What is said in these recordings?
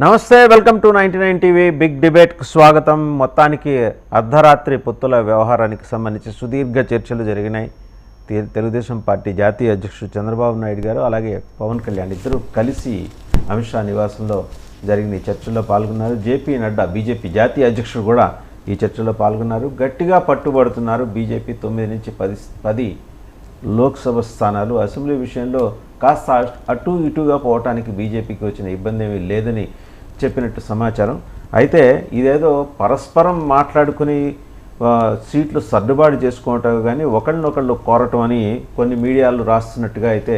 నమస్తే, welcome to 99 TV big డిబేట్కు స్వాగతం. మొత్తానికి అర్ధరాత్రి పొత్తుల వ్యవహారానికి సంబంధించి సుదీర్ఘ చర్చలు జరిగినాయి. తెలుగుదేశం పార్టీ జాతీయ అధ్యక్షుడు చంద్రబాబు నాయుడు గారు అలాగే పవన్ కళ్యాణ్ ఇద్దరు కలిసి అమిత్ షా నివాసంలో జరిగిన ఈ చర్చల్లో పాల్గొన్నారు. జేపీ నడ్డా బీజేపీ జాతీయ అధ్యక్షుడు కూడా ఈ చర్చల్లో పాల్గొన్నారు. గట్టిగా పట్టుబడుతున్నారు. బీజేపీ 9 నుంచి 10 లోక్సభ స్థానాలు. అసెంబ్లీ విషయంలో కాస్త అటు ఇటుగా పోవటానికి బీజేపీకి వచ్చిన ఇబ్బంది ఏమీ లేదని చెప్పినట్టు సమాచారం. అయితే ఇదేదో పరస్పరం మాట్లాడుకుని సీట్లు సర్దుబాటు చేసుకోవటం కానీ ఒకళ్ళనొకళ్ళు కోరటం అని కొన్ని మీడియాలు రాస్తున్నట్టుగా అయితే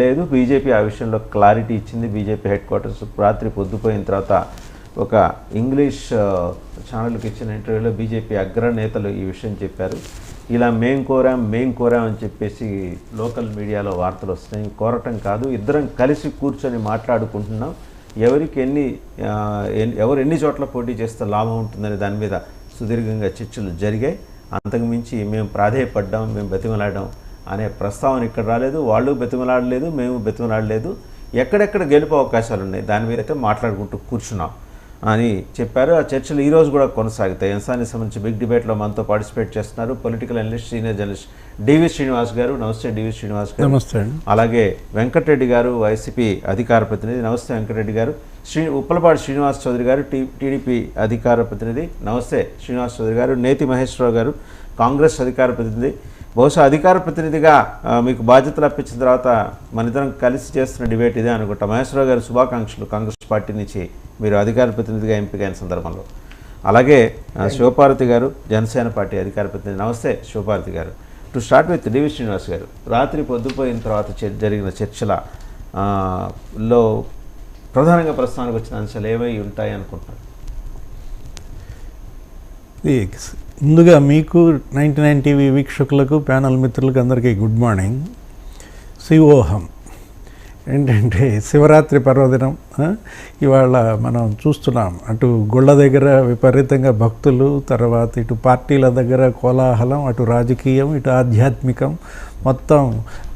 లేదు. బీజేపీ ఆ విషయంలో క్లారిటీ ఇచ్చింది. బీజేపీ హెడ్ క్వార్టర్స్ రాత్రి పొద్దుపోయిన తర్వాత ఒక ఇంగ్లీష్ ఛానల్కి ఇచ్చిన ఇంటర్వ్యూలో బీజేపీ అగ్రనేతలు ఈ విషయం చెప్పారు. ఇలా మేం కోరాం అని చెప్పేసి లోకల్ మీడియాలో వార్తలు వస్తున్నాయి. కోరటం కాదు, ఇద్దరం కలిసి కూర్చొని మాట్లాడుకుంటున్నాం. ఎవరు ఎన్ని చోట్ల పోటీ చేస్తే లాభం ఉంటుందనే దాని మీద సుదీర్ఘంగా చర్చలు జరిగాయి. అంతకుమించి మేము ప్రాధేయపడ్డాం, మేము బతిమలాడాం అనే ప్రస్తావన ఇక్కడ రాలేదు. వాళ్ళు బతిమలాడలేదు, మేము బతిమలాడలేదు. ఎక్కడెక్కడ గెలుపు అవకాశాలు ఉన్నాయి దాని మీద అయితే మాట్లాడుకుంటూ కూర్చున్నాం అని చెప్పారు. ఆ చర్చలు ఈరోజు కూడా కొనసాగుతాయి. అంశానికి సంబంధించి బిగ్ డిబేట్లో మనతో పార్టిసిపేట్ చేస్తున్నారు పొలిటికల్ అనలిస్ట్, సీనియర్ జర్నలిస్ట్ డివి శ్రీనివాస్ గారు. నమస్తే డివి శ్రీనివాస్ గారు. నమస్తే. అలాగే వెంకటరెడ్డి గారు, వైసీపీ అధికార ప్రతినిధి. నమస్తే వెంకటరెడ్డి గారు. ఉప్పలపాటి శ్రీనివాస్ చౌదరి గారు, టీడీపీ అధికార ప్రతినిధి. నమస్తే శ్రీనివాస్ చౌదరి గారు. నేతి మహేశ్వరరావు గారు, కాంగ్రెస్ అధికార ప్రతినిధి. బహుశా అధికార ప్రతినిధిగా మీకు బాధ్యతలు అప్పించిన తర్వాత మనిద్దరం కలిసి చేస్తున్న డిబేట్ ఇదే అనుకుంటా. మహేశ్వరరావు గారు శుభాకాంక్షలు కాంగ్రెస్ పార్టీ నుంచి మీరు అధికార ప్రతినిధిగా ఎంపికైన సందర్భంలో. అలాగే శివపార్వతి గారు, జనసేన పార్టీ అధికార ప్రతినిధి. నమస్తే శివపార్వతి గారు. టు స్టార్ట్ విత్ డివి శ్రీనివాస్ గారు, రాత్రి పొద్దుపోయిన తర్వాత జరిగిన చర్చలలో ప్రధానంగా ప్రస్తావనకు వచ్చిన అంశాలు ఏమై ఉంటాయి అనుకుంటున్నారు? ముందుగా మీకు 99 టీవీ వీక్షకులకు, ప్యానల్ మిత్రులకు అందరికీ గుడ్ మార్నింగ్. శివోహం ఏంటంటే శివరాత్రి పర్వదినం. ఇవాళ మనం చూస్తున్నాం, అటు గుళ్ళ దగ్గర విపరీతంగా భక్తులు, తర్వాత ఇటు పార్టీల దగ్గర కోలాహలం, అటు రాజకీయం, ఇటు ఆధ్యాత్మికం, మొత్తం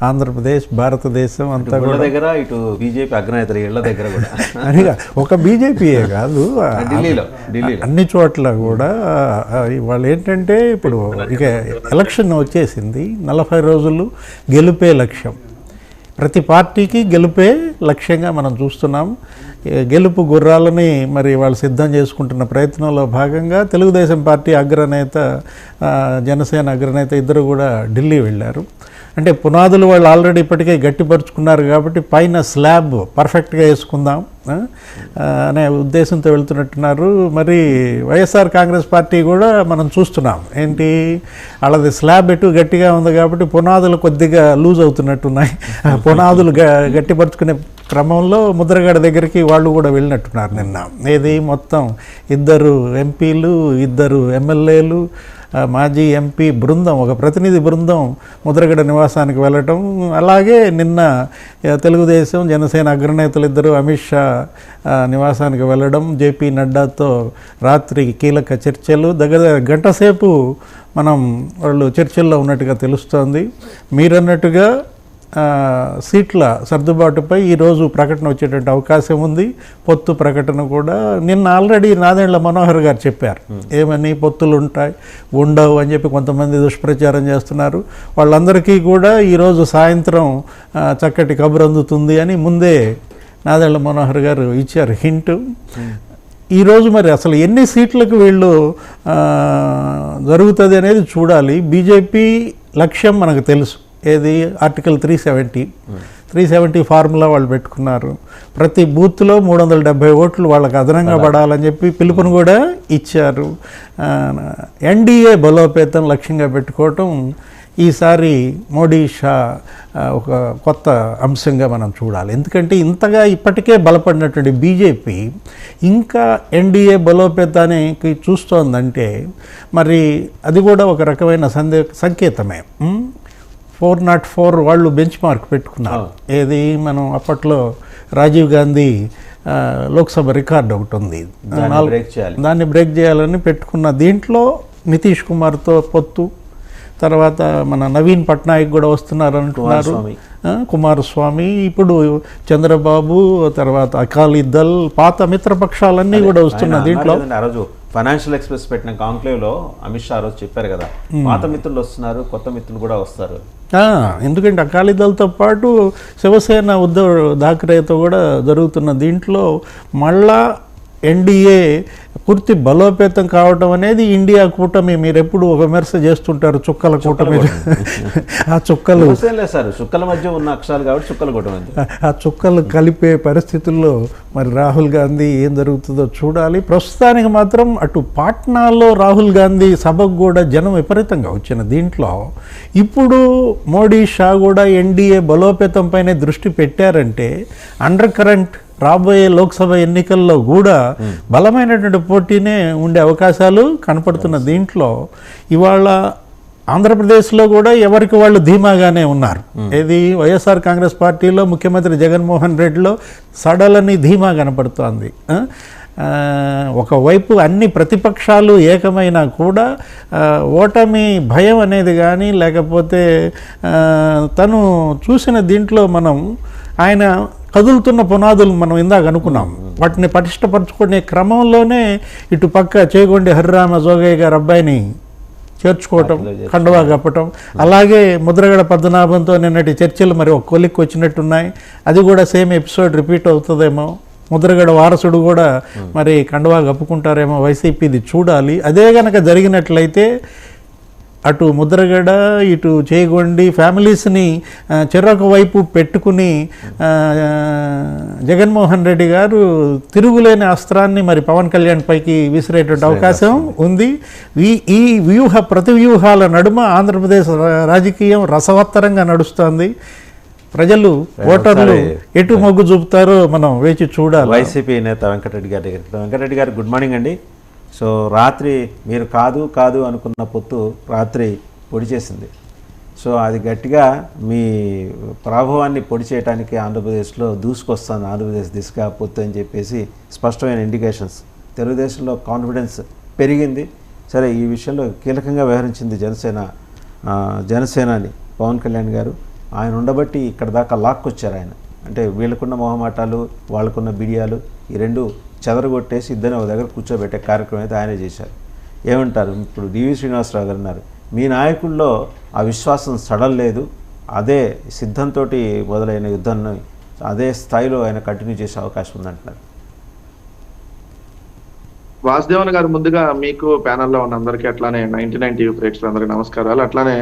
ఆంధ్రప్రదేశ్, భారతదేశం అంతా కూడా దగ్గర, ఇటు బీజేపీ అగ్రనేతల ఇళ్ల దగ్గర కూడా అని ఒక బీజేపీయే కాదు, ఢిల్లీలో అన్ని చోట్ల కూడా. వాళ్ళు ఏంటంటే ఇప్పుడు ఇక ఎలక్షన్ వచ్చేసింది, 40 రోజులు గెలుపే లక్ష్యం. ప్రతి పార్టీకి గెలుపే లక్ష్యంగా మనం చూస్తున్నాం. గెలుపు గుర్రాలని మరి వాళ్ళు సిద్ధం చేసుకుంటున్న ప్రయత్నంలో భాగంగా తెలుగుదేశం పార్టీ అగ్రనేత, జనసేన అగ్రనేత ఇద్దరు కూడా ఢిల్లీ వెళ్ళారు. అంటే పునాదులు వాళ్ళు ఆల్రెడీ ఇప్పటికే గట్టిపరుచుకున్నారు కాబట్టి పైన స్లాబ్ పర్ఫెక్ట్గా వేసుకుందాం అనే ఉద్దేశంతో వెళ్తున్నట్టున్నారు. మరి వైఎస్ఆర్ కాంగ్రెస్ పార్టీ కూడా మనం చూస్తున్నాం, ఏంటి వాళ్ళది స్లాబ్ ఎటు గట్టిగా ఉంది కాబట్టి పునాదులు కొద్దిగా లూజ్ అవుతున్నట్టున్నాయి. పునాదులు గట్టిపరుచుకునే క్రమంలో ముద్రగడ దగ్గరికి వాళ్ళు కూడా వెళ్ళినట్టున్నారు నిన్న. ఏది మొత్తం 2 ఎంపీలు, 2 ఎమ్మెల్యేలు, మాజీ ఎంపీ బృందం, ఒక ప్రతినిధి బృందం ముద్రగడ నివాసానికి వెళ్ళటం. అలాగే నిన్న తెలుగుదేశం, జనసేన అగ్రనేతలు ఇద్దరు అమిత్ షా నివాసానికి వెళ్ళడం, జేపీ నడ్డాతో రాత్రి కీలక చర్చలు. దగ్గర గంట సేపు మనం వాళ్ళు చర్చల్లో ఉన్నట్టుగా తెలుస్తోంది. మీరన్నట్టుగా సీట్ల సర్దుబాటుపై ఈరోజు ప్రకటన వచ్చేటువంటి అవకాశం ఉంది. పొత్తు ప్రకటన కూడా నిన్న ఆల్రెడీ నాదెండ్ల మనోహర్ గారు చెప్పారు, ఏమని పొత్తులు ఉండవు అని చెప్పి కొంతమంది దుష్ప్రచారం చేస్తున్నారు. వాళ్ళందరికీ కూడా ఈరోజు సాయంత్రం చక్కటి కబురు అందుతుంది అని ముందే నాదెండ్ల మనోహర్ గారు ఇచ్చారు హింట్. ఈరోజు మరి అసలు ఎన్ని సీట్లకు వీళ్ళు జరుగుతుంది అనేది చూడాలి. బీజేపీ లక్ష్యం మనకు తెలుసు, ఏది ఆర్టికల్ 370 ఫార్ములా వాళ్ళు పెట్టుకున్నారు. ప్రతి బూత్లో 370 ఓట్లు వాళ్ళకి అదనంగా పడాలని చెప్పి పిలుపును కూడా ఇచ్చారు. ఎన్డీఏ బలోపేతం లక్ష్యంగా పెట్టుకోవటం ఈసారి మోడీ షా ఒక కొత్త అంశంగా మనం చూడాలి. ఎందుకంటే ఇంతగా ఇప్పటికే బలపడినటువంటి బీజేపీ ఇంకా ఎన్డీఏ బలోపేతానికి చూస్తోందంటే మరి అది కూడా ఒక రకమైన సంకేతమే. 404 వాళ్ళు బెంచ్ మార్క్ పెట్టుకున్నారు. ఏది మనం అప్పట్లో రాజీవ్ గాంధీ లోక్సభ రికార్డు ఒకటి ఉంది, దాన్ని బ్రేక్ చేయాలని పెట్టుకున్న. దీంట్లో నితీష్ కుమార్తో పొత్తు, తర్వాత మన నవీన్ పట్నాయక్ కూడా వస్తున్నారు అంటున్నారు, కుమారస్వామి, ఇప్పుడు చంద్రబాబు, తర్వాత అకాలీదళ్, పాత మిత్రపక్షాలన్నీ కూడా వస్తున్నారు దీంట్లో. ఆ రోజు ఫైనాన్షియల్ ఎక్స్ప్రెస్ పెట్టిన కాంక్లేవ్లో అమిత్ షా రోజు చెప్పారు కదా, పాత మిత్రులు వస్తున్నారు, కొత్త మిత్రులు కూడా వస్తారు. ఎందుకంటే అకాలీదళ్తో పాటు శివసేన ఉద్ధవ్ ఠాక్రేతో కూడా జరుగుతున్న దీంట్లో మళ్ళా ఎన్డీఏ పూర్తి బలోపేతం కావడం అనేది ఇండియా కూటమి. మీరు ఎప్పుడు ఒక విమర్శ చేస్తుంటారు చుక్కల కూటమి, ఆ చుక్కలు చుక్కల మధ్య ఉన్న అక్షరాలు కాబట్టి చుక్కల కూటమి, ఆ చుక్కలు కలిపే పరిస్థితుల్లో మరి రాహుల్ గాంధీ ఏం జరుగుతుందో చూడాలి. ప్రస్తుతానికి మాత్రం అటు పాట్నాలో రాహుల్ గాంధీ సభకు కూడా జనం విపరీతంగా వచ్చిన దీంట్లో ఇప్పుడు మోడీ, షా కూడా ఎన్డీఏ బలోపేతం పైన దృష్టి పెట్టారంటే అండర్ కరెంట్ రాబోయే లోక్సభ ఎన్నికల్లో కూడా బలమైనటువంటి పోటీనే ఉండే అవకాశాలు కనపడుతున్న దీంట్లో ఇవాళ ఆంధ్రప్రదేశ్లో కూడా ఎవరికి వాళ్ళు ధీమాగానే ఉన్నారు. ఏది వైఎస్ఆర్ కాంగ్రెస్ పార్టీలో ముఖ్యమంత్రి జగన్మోహన్ రెడ్డిలో సడలని ధీమా కనపడుతోంది. ఒకవైపు అన్ని ప్రతిపక్షాలు ఏకమైనా కూడా ఓటమి భయం అనేది కానీ లేకపోతే తను చూసిన దీంట్లో మనం ఆయన కదులుతున్న పునాదులు మనం ఇందాక అనుకున్నాం, వాటిని పటిష్టపరచుకునే క్రమంలోనే ఇటు పక్క చేగొండి హరిరామ జోగయ్య గారి అబ్బాయిని చేర్చుకోవటం, కండువా కప్పటం, అలాగే ముద్రగడ పద్మనాభంతో నిన్నటి చర్చలు మరి ఒక కొలిక్కి వచ్చినట్టున్నాయి. అది కూడా సేమ్ ఎపిసోడ్ రిపీట్ అవుతుందేమో. ముద్రగడ వారసుడు కూడా మరి కండువా కప్పుకుంటారేమో వైసీపీది చూడాలి. అదే కనుక జరిగినట్లయితే అటు ముద్రగడ ఇటు చేగొండి ఫ్యామిలీస్ని చెరొక వైపు పెట్టుకుని జగన్మోహన్ రెడ్డి గారు తిరుగులేని అస్త్రాన్ని మరి పవన్ కళ్యాణ్ పైకి విసిరేటువంటి అవకాశం ఉంది. ఈ ప్రతి వ్యూహాల నడుమ ఆంధ్రప్రదేశ్ రాజకీయం రసవత్తరంగా నడుస్తుంది. ప్రజలు ఓటర్లు ఎటు మొగ్గు చూపుతారో మనం వేచి చూడాలి. వైసీపీ నేత వెంకటరెడ్డి గారు గుడ్ మార్నింగ్ అండి. సో రాత్రి మీరు కాదు అనుకున్న పొత్తు రాత్రి పొడి చేసింది. సో అది గట్టిగా మీ ప్రభావాన్ని పొడి చేయడానికి ఆంధ్రప్రదేశ్లో దూసుకొస్తుంది, ఆంధ్రప్రదేశ్ దిశగా పొత్తు అని చెప్పేసి స్పష్టమైన ఇండికేషన్స్. తెలుగుదేశంలో కాన్ఫిడెన్స్ పెరిగింది. సరే, ఈ విషయంలో కీలకంగా వ్యవహరించింది జనసేనాని పవన్ కళ్యాణ్ గారు. ఆయన ఉండబట్టి ఇక్కడ దాకా లాక్కొచ్చారు ఆయన. అంటే వీళ్ళకున్న మొహమాటాలు, వాళ్ళకున్న బిడియాలు ఈ రెండు చెదరగొట్టేసి ఇద్దరిని ఒక దగ్గర కూర్చోబెట్టే కార్యక్రమం అయితే ఆయనే చేశారు. ఏమంటారు? ఇప్పుడు డివి శ్రీనివాసరావు గారు అన్నారు, మీ నాయకుల్లో ఆ విశ్వాసం సడలేదు, అదే సిద్ధంతో మొదలైన యుద్ధాన్ని అదే స్థాయిలో ఆయన కంటిన్యూ చేసే అవకాశం ఉందంటున్నారు. వాసుదేవన్ గారు, ముందుగా మీకు ప్యానల్లో ఉన్న అందరికీ, అట్లానే 99 టీవీ ప్రేక్షకులందరికీ నమస్కారాలు. అట్లానే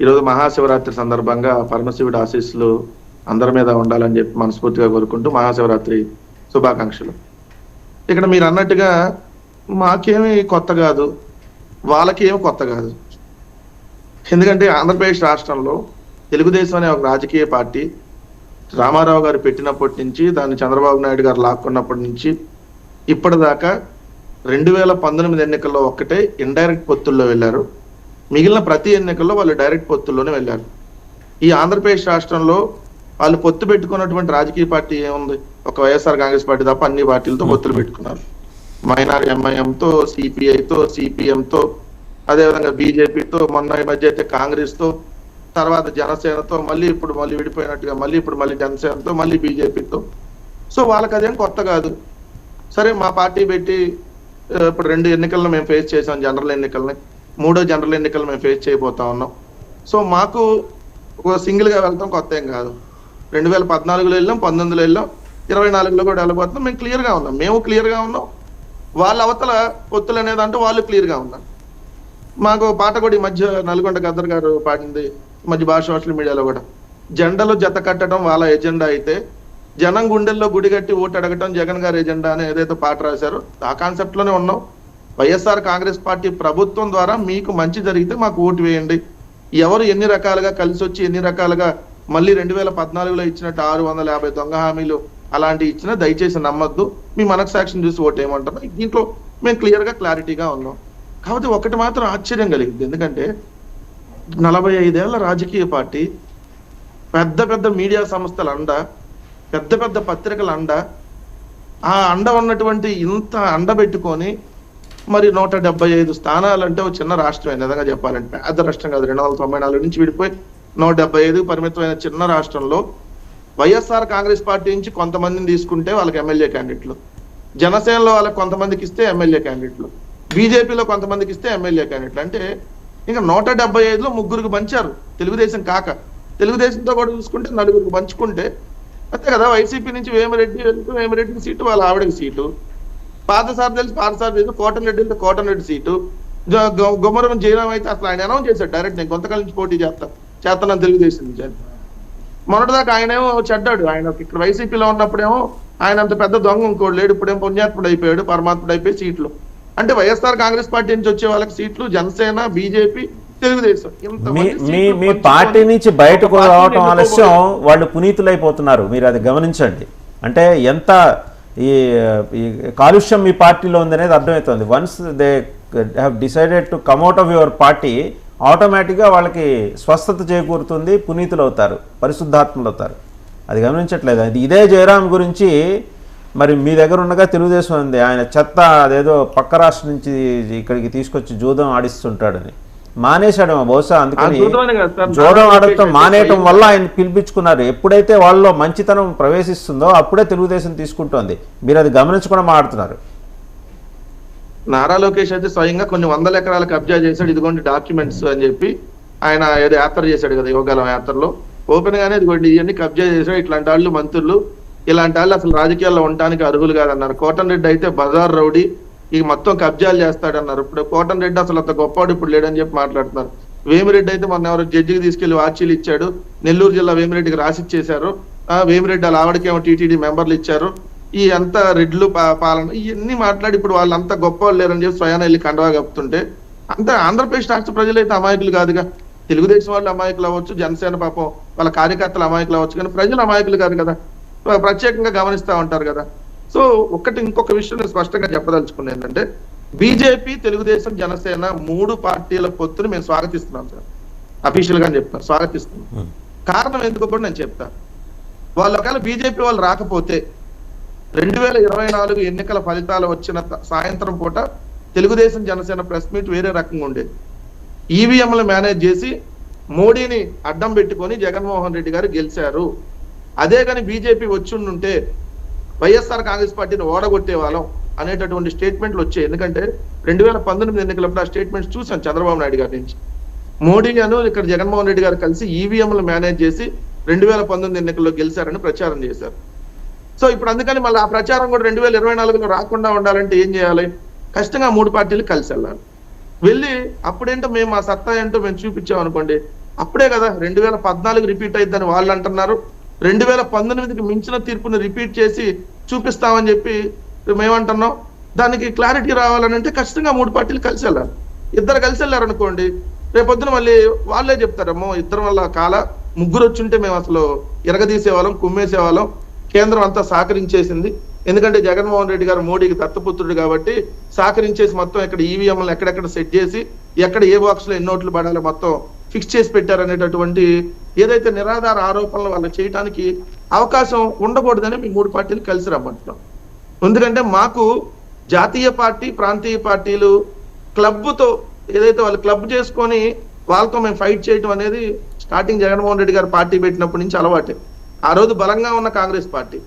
ఈరోజు మహాశివరాత్రి సందర్భంగా పరమశివుడి ఆశీస్సులు అందరి మీద ఉండాలని చెప్పి మనస్ఫూర్తిగా కోరుకుంటూ మహాశివరాత్రి శుభాకాంక్షలు. ఇక్కడ మీరు అన్నట్టుగా మాకేమి కొత్త కాదు, వాళ్ళకేమి కొత్త కాదు. ఎందుకంటే ఆంధ్రప్రదేశ్ రాష్ట్రంలో తెలుగుదేశం అనే ఒక రాజకీయ పార్టీ రామారావు గారు పెట్టినప్పటి నుంచి, దాన్ని చంద్రబాబు నాయుడు గారు లాక్కున్నప్పటి నుంచి ఇప్పటిదాకా 2019 ఎన్నికల్లో ఒక్కటే ఇండైరెక్ట్ పొత్తుల్లో వెళ్ళారు. మిగిలిన ప్రతి ఎన్నికల్లో వాళ్ళు డైరెక్ట్ పొత్తుల్లోనే వెళ్ళారు. ఈ ఆంధ్రప్రదేశ్ రాష్ట్రంలో వాళ్ళు పొత్తు పెట్టుకున్నటువంటి రాజకీయ పార్టీ ఏముంది? ఒక వైఎస్ఆర్ కాంగ్రెస్ పార్టీ తప్ప అన్ని పార్టీలతో పొత్తులు పెట్టుకున్నారు. మైనార్ ఎంఐఎంతో, సిపిఐతో, సిపిఎంతో, అదేవిధంగా బీజేపీతో, మొన్న ఈ మధ్య అయితే కాంగ్రెస్తో, తర్వాత జనసేనతో, మళ్ళీ విడిపోయినట్టుగా మళ్ళీ జనసేనతో, మళ్ళీ బీజేపీతో. సో వాళ్ళకి అదేం కొత్త కాదు. సరే, మా పార్టీ పెట్టి ఇప్పుడు 2 ఎన్నికలను మేము ఫేస్ చేసాం, జనరల్ ఎన్నికల్ని, 3వ జనరల్ ఎన్నికలు మేము ఫేస్ చేయబోతా ఉన్నాం. సో మాకు ఒక సింగిల్గా వెళ్తాం కొత్త ఏం కాదు. 2014లో వెళ్ళాం, 19లో వెళ్ళాం, 24లో కూడా వెళ్ళబోతున్నాం. మేము క్లియర్గా ఉన్నాం. వాళ్ళ అవతల పొత్తులు అనేది అంటే వాళ్ళు క్లియర్గా ఉన్నారు. మాకు పాట కూడా ఈ మధ్య నల్గొండ గద్దర్ గారు పాడింది, మధ్య సోషల్ మీడియాలో కూడా, జెండాలో జత కట్టడం వాళ్ళ ఎజెండా అయితే, జనం గుండెల్లో గుడి కట్టి ఓటు అడగటం జగన్ గారి ఎజెండా అని ఏదైతే పాట రాశారో ఆ కాన్సెప్ట్ లోనే ఉన్నాం. వైఎస్ఆర్ కాంగ్రెస్ పార్టీ ప్రభుత్వం ద్వారా మీకు మంచి జరిగితే మాకు ఓటు వేయండి. ఎవరు ఎన్ని రకాలుగా కలిసి వచ్చి ఎన్ని రకాలుగా మళ్ళీ 2014లో ఇచ్చినట్టు 650 దొంగ హామీలు అలాంటివి ఇచ్చినా దయచేసి నమ్మద్దు. మీ మనస్సాక్షిని చూసి ఓటు ఏమంటారు. దీంట్లో మేము క్లారిటీగా ఉన్నాం. కాబట్టి ఒకటి మాత్రం ఆశ్చర్యం కలిగింది. ఎందుకంటే 45 ఏళ్ల రాజకీయ పార్టీ, పెద్ద మీడియా సంస్థల అండ, పెద్ద పత్రికల అండ, ఆ అండ ఉన్నటువంటి ఇంత అండ పెట్టుకొని మరి 175 స్థానాలు అంటే ఒక చిన్న రాష్ట్రమే నిజంగా చెప్పాలంటే, పెద్ద రాష్ట్రం కాదు. 294 నుంచి విడిపోయి 175 పరిమితమైన చిన్న రాష్ట్రంలో వైఎస్ఆర్ కాంగ్రెస్ పార్టీ నుంచి కొంతమందిని తీసుకుంటే వాళ్ళకి ఎమ్మెల్యే క్యాండిడేట్లు, జనసేనలో వాళ్ళకి కొంతమందికి ఇస్తే ఎమ్మెల్యే క్యాండిడేట్లు, బీజేపీలో కొంతమందికి ఇస్తే ఎమ్మెల్యే క్యాండిడేట్లు. అంటే ఇంకా 175లో ముగ్గురికి పంచారు తెలుగుదేశం కాక. తెలుగుదేశంతో కూడా చూసుకుంటే నలుగురికి పంచుకుంటే అంతే కదా. వైసీపీ నుంచి వేమిరెడ్డికి సీటు, వాళ్ళ ఆవిడకి సీటు, పార్థసారథి తెలిసి పార్థసారథి సీటు, కోటమిరెడ్డి వెళ్తే కోటమిరెడ్డి సీటు, గుమ్మరం జయరాం అయితే అసలు ఆయన అనౌన్స్ చేశాడు డైరెక్ట్, నేను కొంతకాలం నుంచి పోటీ చేస్తాను తెలుగుదేశం నుంచి. మొన్నటిదాకా ఆయనేమో చెడ్డాడు, ఆయన ఇక్కడ వైసీపీలో ఉన్నప్పుడేమో ఆయన అంత పెద్ద దొంగ ఇంకోటి లేడు, ఇప్పుడేమో పుణ్యాత్ముడు అయిపోయాడు, పరమాత్ముడు అయిపోయి సీట్లు. అంటే వైఎస్ఆర్ కాంగ్రెస్ పార్టీ నుంచి వచ్చే వాళ్ళకి సీట్లు, జనసేన, బీజేపీ, తెలుగుదేశం. మీ పార్టీ నుంచి బయటకు రావటం ఆలస్యం, వాళ్ళు పునీతులైపోతున్నారు. మీరు అది గమనించండి. అంటే ఎంత ఈ కాలుష్యం మీ పార్టీలో ఉందనేది అర్థమవుతుంది. Once they have decided to come out of your party, ఆటోమేటిక్గా వాళ్ళకి స్వస్థత చేకూరుతుంది, పునీతులు అవుతారు, పరిశుద్ధాత్మలు అవుతారు. అది గమనించట్లేదు. అది ఇదే జయరాం గురించి మరి మీ దగ్గర ఉండగా తెలుగుదేశం ఉంది, ఆయన చెత్త అదేదో పక్క రాష్ట్రం నుంచి ఇక్కడికి తీసుకొచ్చి జూదం ఆడిస్తుంటాడని మానేశాడు బహుశా. అందుకని జూదం ఆడటం మానేయటం వల్ల ఆయన పిలిపించుకున్నారు. ఎప్పుడైతే వాళ్ళలో మంచితనం ప్రవేశిస్తుందో అప్పుడే తెలుగుదేశం తీసుకుంటోంది. మీరు అది గమనించకుండా మాట్లాడుతున్నారు. నారా లోకేష్ అయితే స్వయంగా కొన్ని 100 ఎకరాలు కబ్జా చేశాడు, ఇదిగోండి డాక్యుమెంట్స్ అని చెప్పి ఆయన ఏదో యాత్ర చేశాడు కదా, యోగాలం యాత్రలో ఓపెన్ గానే ఇదిగోండి ఇవన్నీ కబ్జా చేశాడు, ఇట్లాంటి వాళ్ళు మంత్రులు, ఇలాంటి వాళ్ళు అసలు రాజకీయాల్లో ఉండడానికి అర్హులు కాదన్నారు. కోటమిరెడ్డి అయితే బజార్ రౌడీ, ఈ మొత్తం కబ్జాలు చేస్తాడన్నారు. ఇప్పుడు కోటమిరెడ్డి అసలు అంత గొప్పవాడు ఇప్పుడు లేడని చెప్పి మాట్లాడుతున్నారు. వేమిరెడ్డి అయితే మొన్న ఎవరు జడ్జికి తీసుకెళ్లి వాచీలు ఇచ్చాడు, నెల్లూరు జిల్లా వేమిరెడ్డికి రాసిచ్చేశారు. వేమిరెడ్డి వాళ్ళ ఆవిడకేమో టీటీడీ మెంబర్లు ఇచ్చారు. ఈ అంత రెడ్లు పాలన ఇవన్నీ మాట్లాడి ఇప్పుడు వాళ్ళు అంత గొప్ప వాళ్ళు లేరని చెప్పి స్వయాన వెళ్ళి కండవా కప్పుతుంటే, అంత ఆంధ్రప్రదేశ్ రాష్ట్ర ప్రజలైతే అమాయకులు కాదుగా. తెలుగుదేశం వాళ్ళు అమాయకులు అవ్వచ్చు, జనసేన పాపం వాళ్ళ కార్యకర్తలు అమాయకులు అవ్వచ్చు, కానీ ప్రజలు అమాయకులు కాదు కదా, ప్రత్యేకంగా గమనిస్తూ ఉంటారు కదా. సో ఇంకొక విషయం నేను స్పష్టంగా చెప్పదలుచుకున్నాను ఏంటంటే, బీజేపీ, తెలుగుదేశం, జనసేన 3 పార్టీల పొత్తుని మేము స్వాగతిస్తున్నాం సార్, అఫీషియల్ గా చెప్తాను, స్వాగతిస్తున్నాం. కారణం ఎందుకో కూడా నేను చెప్తాను. వాళ్ళు ఒకవేళ బీజేపీ వాళ్ళు రాకపోతే 2024 ఎన్నికల ఫలితాలు వచ్చిన సాయంత్రం పూట తెలుగుదేశం జనసేన ప్రెస్ మీట్ వేరే రకంగా ఉండేది. ఈవీఎంలు మేనేజ్ చేసి మోడీని అడ్డం పెట్టుకొని జగన్మోహన్ రెడ్డి గారు గెలిచారు. అదే కానీ బీజేపీ వచ్చుంటే వైఎస్ఆర్ కాంగ్రెస్ పార్టీని ఓడగొట్టే వాళ్ళం అనేటటువంటి స్టేట్మెంట్లు వచ్చాయి. ఎందుకంటే 2019 ఎన్నికలప్పుడు ఆ స్టేట్మెంట్స్ చూసాం చంద్రబాబు నాయుడు గారి నుంచి. మోడీ గారు ఇక్కడ జగన్మోహన్ రెడ్డి గారు కలిసి ఈవీఎంలు మేనేజ్ చేసి 2019 ఎన్నికల్లో గెలిచారని ప్రచారం చేశారు. సో ఇప్పుడు అందుకని మళ్ళీ ఆ ప్రచారం కూడా 2024లో రాకుండా ఉండాలంటే ఏం చేయాలి? ఖచ్చితంగా 3 పార్టీలు కలిసి వెళ్ళాలి. వెళ్ళి అప్పుడేంటో మేము మా సత్తా ఏంటో మేము చూపించాం అనుకోండి, అప్పుడే కదా 2014 రిపీట్ అయిద్దని వాళ్ళు అంటున్నారు. 2019కి మించిన తీర్పుని రిపీట్ చేసి చూపిస్తామని చెప్పి మేమంటున్నాం. దానికి క్లారిటీ రావాలని అంటే ఖచ్చితంగా 3 పార్టీలు కలిసి వెళ్ళాలి. ఇద్దరు కలిసి వెళ్ళారనుకోండి, రేపొద్దున మళ్ళీ వాళ్ళే చెప్తారమ్మో ఇద్దరు వల్ల ముగ్గురు వచ్చుంటే మేము అసలు ఎరగదీసేవాళ్ళం, కుమ్మేసేవాళ్ళం, కేంద్రం అంతా సహకరించేసింది. ఎందుకంటే జగన్మోహన్ రెడ్డి గారు మోడీకి దత్తపుత్రుడు కాబట్టి సహకరించేసి మొత్తం ఇక్కడ ఈవీఎంలను ఎక్కడెక్కడ సెట్ చేసి ఎక్కడ ఏ బాక్స్ లో ఎన్ని ఓట్లు పడాలో మొత్తం ఫిక్స్ చేసి పెట్టారనేటటువంటి ఏదైతే నిరాధార ఆరోపణలు వాళ్ళు చేయడానికి అవకాశం ఉండకూడదని మీ 3 పార్టీలు కలిసి రమ్మంటున్నాం. ఎందుకంటే మాకు జాతీయ పార్టీ, ప్రాంతీయ పార్టీలు క్లబ్తో ఏదైతే వాళ్ళు క్లబ్ చేసుకొని వాళ్ళతో మేము ఫైట్ చేయటం అనేది స్టార్టింగ్ జగన్మోహన్ రెడ్డి గారు పార్టీ పెట్టినప్పటి నుంచి అలవాటే. ఆ రోజు బలంగా ఉన్న కాంగ్రెస్ పార్టీ,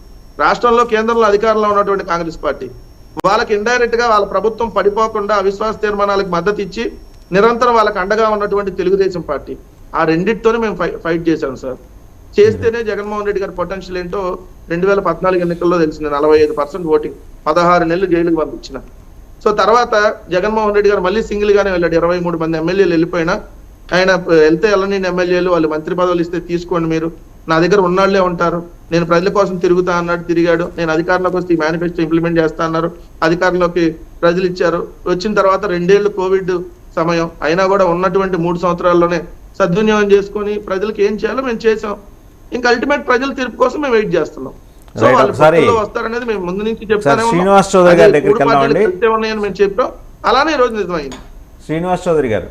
రాష్ట్రంలో కేంద్రంలో అధికారంలో ఉన్నటువంటి కాంగ్రెస్ పార్టీ, వాళ్ళకి ఇండైరెక్ట్ గా వాళ్ళ ప్రభుత్వం పడిపోకుండా అవిశ్వాస తీర్మానాలకు మద్దతు ఇచ్చి నిరంతరం వాళ్ళకి అండగా ఉన్నటువంటి తెలుగుదేశం పార్టీ, ఆ రెండింటితోనే మేము ఫైట్ చేశాం సార్. చేస్తేనే జగన్మోహన్ రెడ్డి గారి పొటెన్షియల్ ఏంటో 2014 ఎన్నికల్లో తెలిసింది. 45% ఓటింగ్, 16 నెలలు జైలుకి పంపించిన. సో తర్వాత జగన్మోహన్ రెడ్డి గారు మళ్ళీ సింగిల్ గానే వెళ్ళాడు. 23 మంది ఎమ్మెల్యేలు వెళ్ళిపోయినా ఆయన వెళ్తే వెళ్ళని ఎమ్మెల్యేలు వాళ్ళు మంత్రి పదవులు ఇస్తే తీసుకోండి, మీరు నా దగ్గర ఉన్నాళ్లే ఉంటారు, నేను ప్రజల కోసం తిరుగుతా అన్నాడు, తిరిగాడు. నేను అధికారంలోకి వస్తే ఈ మేనిఫెస్టో ఇంప్లిమెంట్ చేస్తా అన్నారు, అధికారంలోకి ప్రజలు ఇచ్చారు. వచ్చిన తర్వాత 2 ఏళ్ళు కోవిడ్ సమయం అయినా కూడా ఉన్నటువంటి 3 సంవత్సరాల్లోనే సద్వినియోగం చేసుకొని ప్రజలకు ఏం చేయాలో మేము చేసాం. ఇంకా అల్టిమేట్ ప్రజల తీర్పు కోసం మేము వెయిట్ చేస్తున్నాం. సో వాళ్ళు వస్తారనేది మేము ముందు నుంచి చెప్తానే ఉన్నాయని మేము చెప్పాం. అలానే ఈ రోజు నిజమైంది. శ్రీనివాస్ చౌదరి గారు,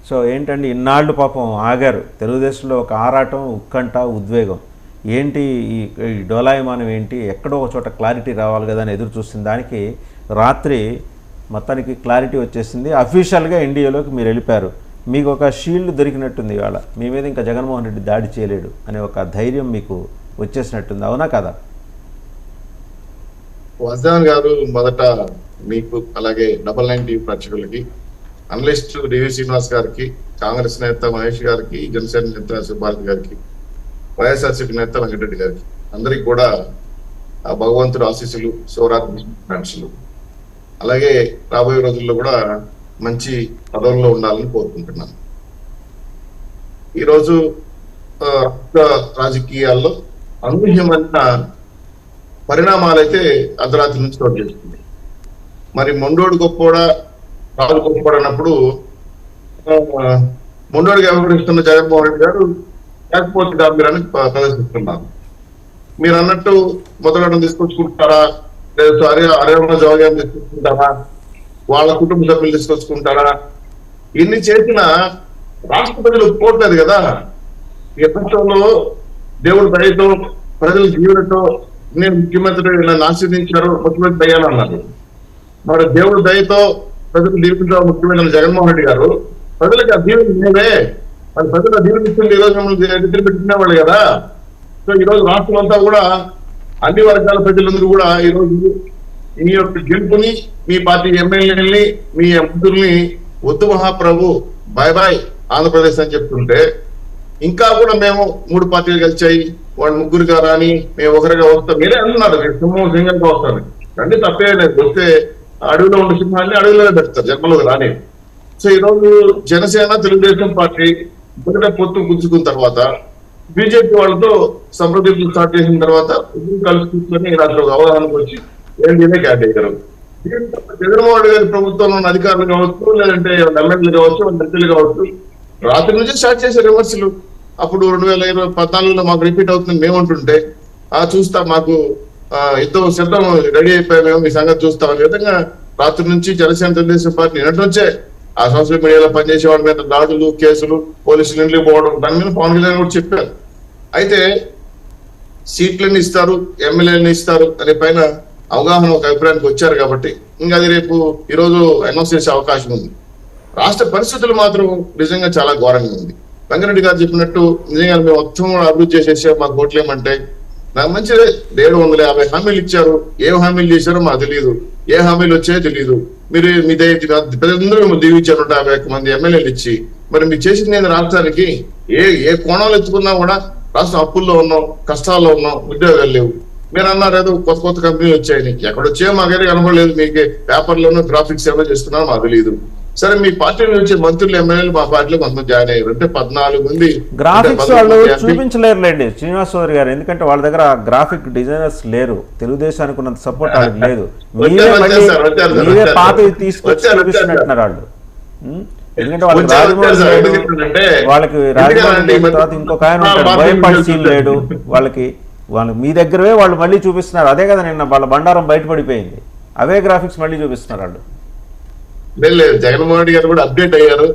సో ఏంటండి ఇన్నాళ్ళు పాపం ఆగారు. తెలుగుదేశంలో ఒక ఆరాటం, ఉత్కంఠ, ఉద్వేగం ఏంటి, ఈ డోలాయమానం ఏంటి, ఎక్కడో ఒక చోట క్లారిటీ రావాలి కదా అని ఎదురు చూస్తున్న దానికి రాత్రి మొత్తానికి క్లారిటీ వచ్చేసింది. అఫీషియల్గా ఎన్డీఏలోకి మీరు వెళ్ళిపోయారు. మీకు ఒక షీల్డ్ దొరికినట్టుంది ఇవాళ. మీ మీద ఇంకా జగన్మోహన్ రెడ్డి దాడి చేయలేడు అనే ఒక ధైర్యం మీకు వచ్చేసినట్టుంది, అవునా కదా? వజాన్ గారు, మొదట మీకు అలాగే 99 టీవీ ప్రేక్షకులకి, అనలిస్ట్ డివి శ్రీనివాస్ గారికి, కాంగ్రెస్ నేత మహేష్ గారికి, జనసేన నేత సుభారతి గారికి, వైఎస్ఆర్సీపీ నేత వెంకటరెడ్డి గారికి అందరికి కూడా ఆ భగవంతుడు ఆశీస్సులు, శివరాత్రి ఆశీస్సులు, అలాగే రాబోయే రోజుల్లో కూడా మంచి పదవుల్లో ఉండాలని కోరుకుంటున్నాను. ఈరోజు రాష్ట్ర రాజకీయాల్లో అనూహ్యమైన పరిణామాలైతే అర్ధరాత్రి నుంచి చోటు చేసుకుంది. మరి మొండోడు గొప్పోడా రాజు గొప్పోడు అన్నప్పుడు మొండోడిగా వ్యవహరిస్తున్న జగన్మోహన్ రెడ్డి గారు లేకపోతే గాంభీరాన్ని ప్రదర్శిస్తున్నారు. మీరు అన్నట్టు మొదలడం తీసుకొచ్చుకుంటారా, లేదా అరేమ జవాగ్యం తీసుకొచ్చుకుంటారా, వాళ్ళ కుటుంబ సభ్యులు తీసుకొచ్చుకుంటారా, ఇన్ని చేసిన రాష్ట్ర ప్రజలు ఒప్పుకోవట్లేదు కదా. ఈ రాష్ట్రంలో దేవుడు దయతో ప్రజల జీవనతో నేను ముఖ్యమంత్రి నన్ను ఆశీర్వదించారు, ముఖ్యమంత్రి అయ్యానన్నారు. మరి దేవుడు దయతో ప్రజలు దీవించారు ముఖ్యమంత్రి జగన్మోహన్ రెడ్డి గారు. ప్రజలకు ఆ దీవెన లేవే, మరి ప్రజలు ఆ దీవెన ఇస్తుంది ఈరోజు మిమ్మల్ని ఎదురు పెట్టుకునేవాళ్ళు కదా. సో ఈరోజు రాష్ట్రం అంతా కూడా అన్ని వర్గాల ప్రజలందరూ కూడా ఈరోజు మీ యొక్క గెలుపుని, మీ పార్టీ ఎమ్మెల్యేలని, మీ మంత్రుల్ని వద్దు మహాప్రభు బాయ్ బాయ్ ఆంధ్రప్రదేశ్ అని చెప్తుంటే, ఇంకా కూడా మేము 3 పార్టీలు కలిసాయి, వాళ్ళు ముగ్గురుగా రాని మేము ఒకరిగా వస్తాం. మీరే అంటున్నారు సింహం సింగంగా వస్తాను, అంటే తప్పే లేదు. వస్తే అడవిలో ఉండే సింహాన్ని అడవిలోనే పెడతారు, జన్మలో రాని. సో ఈరోజు జనసేన తెలుగుదేశం పార్టీ మొదట పొత్తు గుంజుకున్న తర్వాత బీజేపీ వాళ్ళతో సంప్రదింపులు స్టార్ట్ చేసిన తర్వాత ఇద్దరు కలిసి కూర్చొని రాత్రి ఒక అవగాహనకు వచ్చి ఎన్డీఏనే క్యాట్ అయ్యారు. జగన్మోహన్ రెడ్డి గారి ప్రభుత్వంలో ఉన్న అధికారులు కావచ్చు, లేదంటే ఎమ్మెల్యేలు కావచ్చు, మంత్రులు కావచ్చు, రాత్రి నుంచి స్టార్ట్ చేసే విమర్శలు. అప్పుడు 2014లో మాకు రిపీట్ అవుతుంది మేము అంటుంటే, చూస్తా మాకు యుద్ధం సిద్ధం రెడీ అయిపోయాం మేము, మీ సంగతి చూస్తాం అనే విధంగా రాత్రి నుంచి జనసేన తెలుగుదేశం పార్టీ నిన్నటి నుంచే ఆ సోషల్ మీడియాలో పనిచేసే వాళ్ళ మీద దాడులు, కేసులు, పోలీసులు ఇంటికి పోవడం, దాని మీద పవన్ కళ్యాణ్ కూడా చెప్పారు. అయితే సీట్లను ఇస్తారు, ఎమ్మెల్యేలను ఇస్తారు అనే పైన అవగాహన ఒక అభిప్రాయానికి వచ్చారు కాబట్టి ఇంకా అది రేపు ఈరోజు అనౌన్స్ చేసే అవకాశం ఉంది. రాష్ట్ర పరిస్థితులు మాత్రం నిజంగా చాలా ఘోరంగా ఉంది. వెంకరెడ్డి గారు చెప్పినట్టు నిజంగా మేము మొత్తం అభివృద్ధి చేసేసాం, మాకు ఓట్లేమంటే నాకు మంచిదే. 750 హామీలు ఇచ్చారు, ఏ హామీలు చేశారో మాకు తెలియదు, ఏ హామీలు వచ్చాయో తెలియదు. మీరు మీ ప్రజలందరూ మేము దీవించారు 151 మంది ఎమ్మెల్యేలు ఇచ్చి. మరి మీరు చేసింది నేను రాష్ట్రానికి ఏ కోణాలు ఎత్తుకున్నా కూడా రాష్ట్రం అప్పుల్లో ఉన్నాం, కష్టాల్లో ఉన్నాం, ఉద్యోగాలు లేవు. మీరు అన్నారు ఏదో కొత్త కంపెనీలు వచ్చాయని, ఎక్కడొచ్చాయో మాకైతే కనపడలేదు. మీకు పేపర్లోనూ గ్రాఫిక్స్ ఏమో చేస్తున్నారో మాకు తెలియదు. సరే మీ పార్టీ నుంచి మంత్రులు, ఎమ్మెల్యేలు మా పార్టీలో కొంతమంది జాయిన్ అయ్యారు, అంటే 14 మంది. గ్రాఫిక్స్ వాళ్ళు చూపించలేరులేండి శ్రీనివాస్ చౌదరి గారు, ఎందుకంటే వాళ్ళ దగ్గర గ్రాఫిక్ డిజైనర్స్ లేరు, తెలుగుదేశానికి ఉన్నంత సపోర్ట్ వాళ్ళకి లేదు. మీరే పాతవి తీసుకొచ్చి చూపిస్తున్నట్టున్నారు వాళ్ళు. ఎందుకంటే వాళ్ళకి రాజమౌళి తర్వాత ఇంకొక ఆయన ఉంటాడు, బోయపాటి సీన్ లేడు వాళ్ళకి. వాళ్ళు మీ దగ్గరే వాళ్ళు మళ్ళీ చూపిస్తున్నారు. అదే కదా నిన్న వాళ్ళ బండారం బయటపడిపోయింది, అవే గ్రాఫిక్స్ మళ్ళీ చూపిస్తున్నారు వాళ్ళు. లేదు, జగన్మోహన్ రెడ్డి గారు కూడా అప్డేట్ అయ్యారు,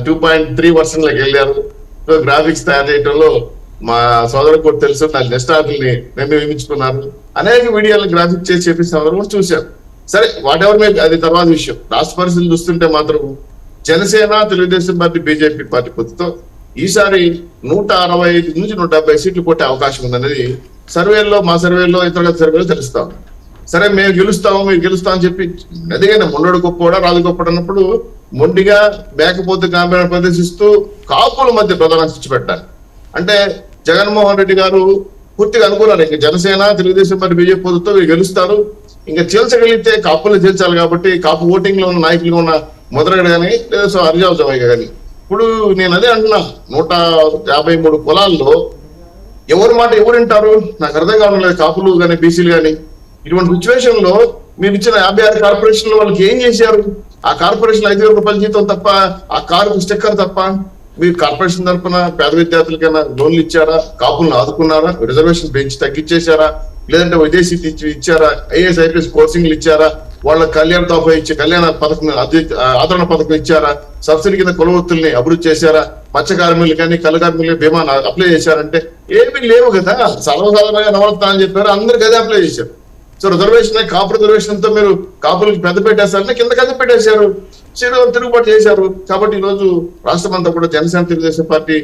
2.3 వర్షన్ లోకి వెళ్ళారు. సో గ్రాఫిక్స్ తయారు చేయడంలో మా సోదరు కూడా తెలుసు, నాకు నెక్స్ట్ ఆర్డర్ని నేను నియమించుకున్నాను. అనేక వీడియోలు గ్రాఫిక్స్ చేసి చేపిస్తామని కూడా చూశాను. సరే వాట్ ఎవర్ మే, అది తర్వాత విషయం. రాష్ట్ర పరిస్థితులు చూస్తుంటే మాత్రం Janasena, Telugu Desam party, BJP party పొత్తుతో ఈసారి 165 నుంచి 170 సీట్లు కొట్టే అవకాశం ఉందనేది సర్వేల్లో, మా సర్వేల్లో, ఇతర సర్వేలో తెలుస్తాం. సరే మేము గెలుస్తాము, మీరు గెలుస్తామని చెప్పి అదిగానే మొండోడు గొప్పోడా రాజు గొప్పడు అన్నప్పుడు మొండిగా మేకపోతే గాంభీర్యం ప్రదర్శిస్తూ కాపుల మధ్య ప్రధాన స్విచ్ పెట్టాలి. అంటే జగన్మోహన్ రెడ్డి గారు పూర్తిగా అనుకున్నారు, ఇంకా జనసేన, తెలుగుదేశం పార్టీ, బీజేపీ పొత్తుతో వీళ్ళు గెలుస్తారు, ఇంకా చీల్చగలిగితే కాపులు చీల్చాలి. కాబట్టి కాపు ఓటింగ్ లో ఉన్న నాయకులు ఉన్న మొదలగడ కానీ లేదా హరిజావ్ జవయ్య కానీ. ఇప్పుడు నేను అదే అంటున్నా, 153 కులాల్లో ఎవరి మాట ఎవరు వింటారు నాకు అర్థం కావడం లేదు, కాపులు కానీ బీసీలు కానీ. ఇటువంటి సిచ్యువేషన్ లో మీరు ఇచ్చిన 56 కార్పొరేషన్లు వాళ్ళకి ఏం చేశారు? ఆ కార్పొరేషన్ 5,000 రూపాయల జీతం తప్ప, ఆ కారు స్టిక్కర్ తప్ప. మీరు కార్పొరేషన్ తరఫున పేద విద్యార్థులకైనా లోన్లు ఇచ్చారా? కాపులను ఆదుకున్నారా? రిజర్వేషన్ పెంచి తగ్గించేశారా? లేదంటే విదేశీ ఇచ్చారా? ఐఏఎస్, ఐపీఎస్ కోచింగ్లు ఇచ్చారా? వాళ్ళ కళ్యాణ తోఫా ఇచ్చి కళ్యాణ పథకం, ఆదరణ పథకం ఇచ్చారా? సబ్సిడీ కింద కులవృత్తుల్ని అభివృద్ధి చేశారా? మత్స్య కార్మికులు కానీ కళ్ళ కార్మికులు బీమా అప్లై చేశారంటే ఏమీ లేవు కదా. సర్వసాధారణంగా నవరత్న అని చెప్పారు, అందరికి అదే అప్లై చేశారు. సో రిజర్వేషన్ కాపు రిజర్వేషన్ తో మీరు కాపులకు పెద్ద పెట్టేస్తారంటే కింద కింద పెట్టేశారు, తిరుగుబాటు చేశారు. కాబట్టి ఈ రోజు రాష్ట్రం అంతా కూడా జనసేన తెలుగుదేశం పార్టీ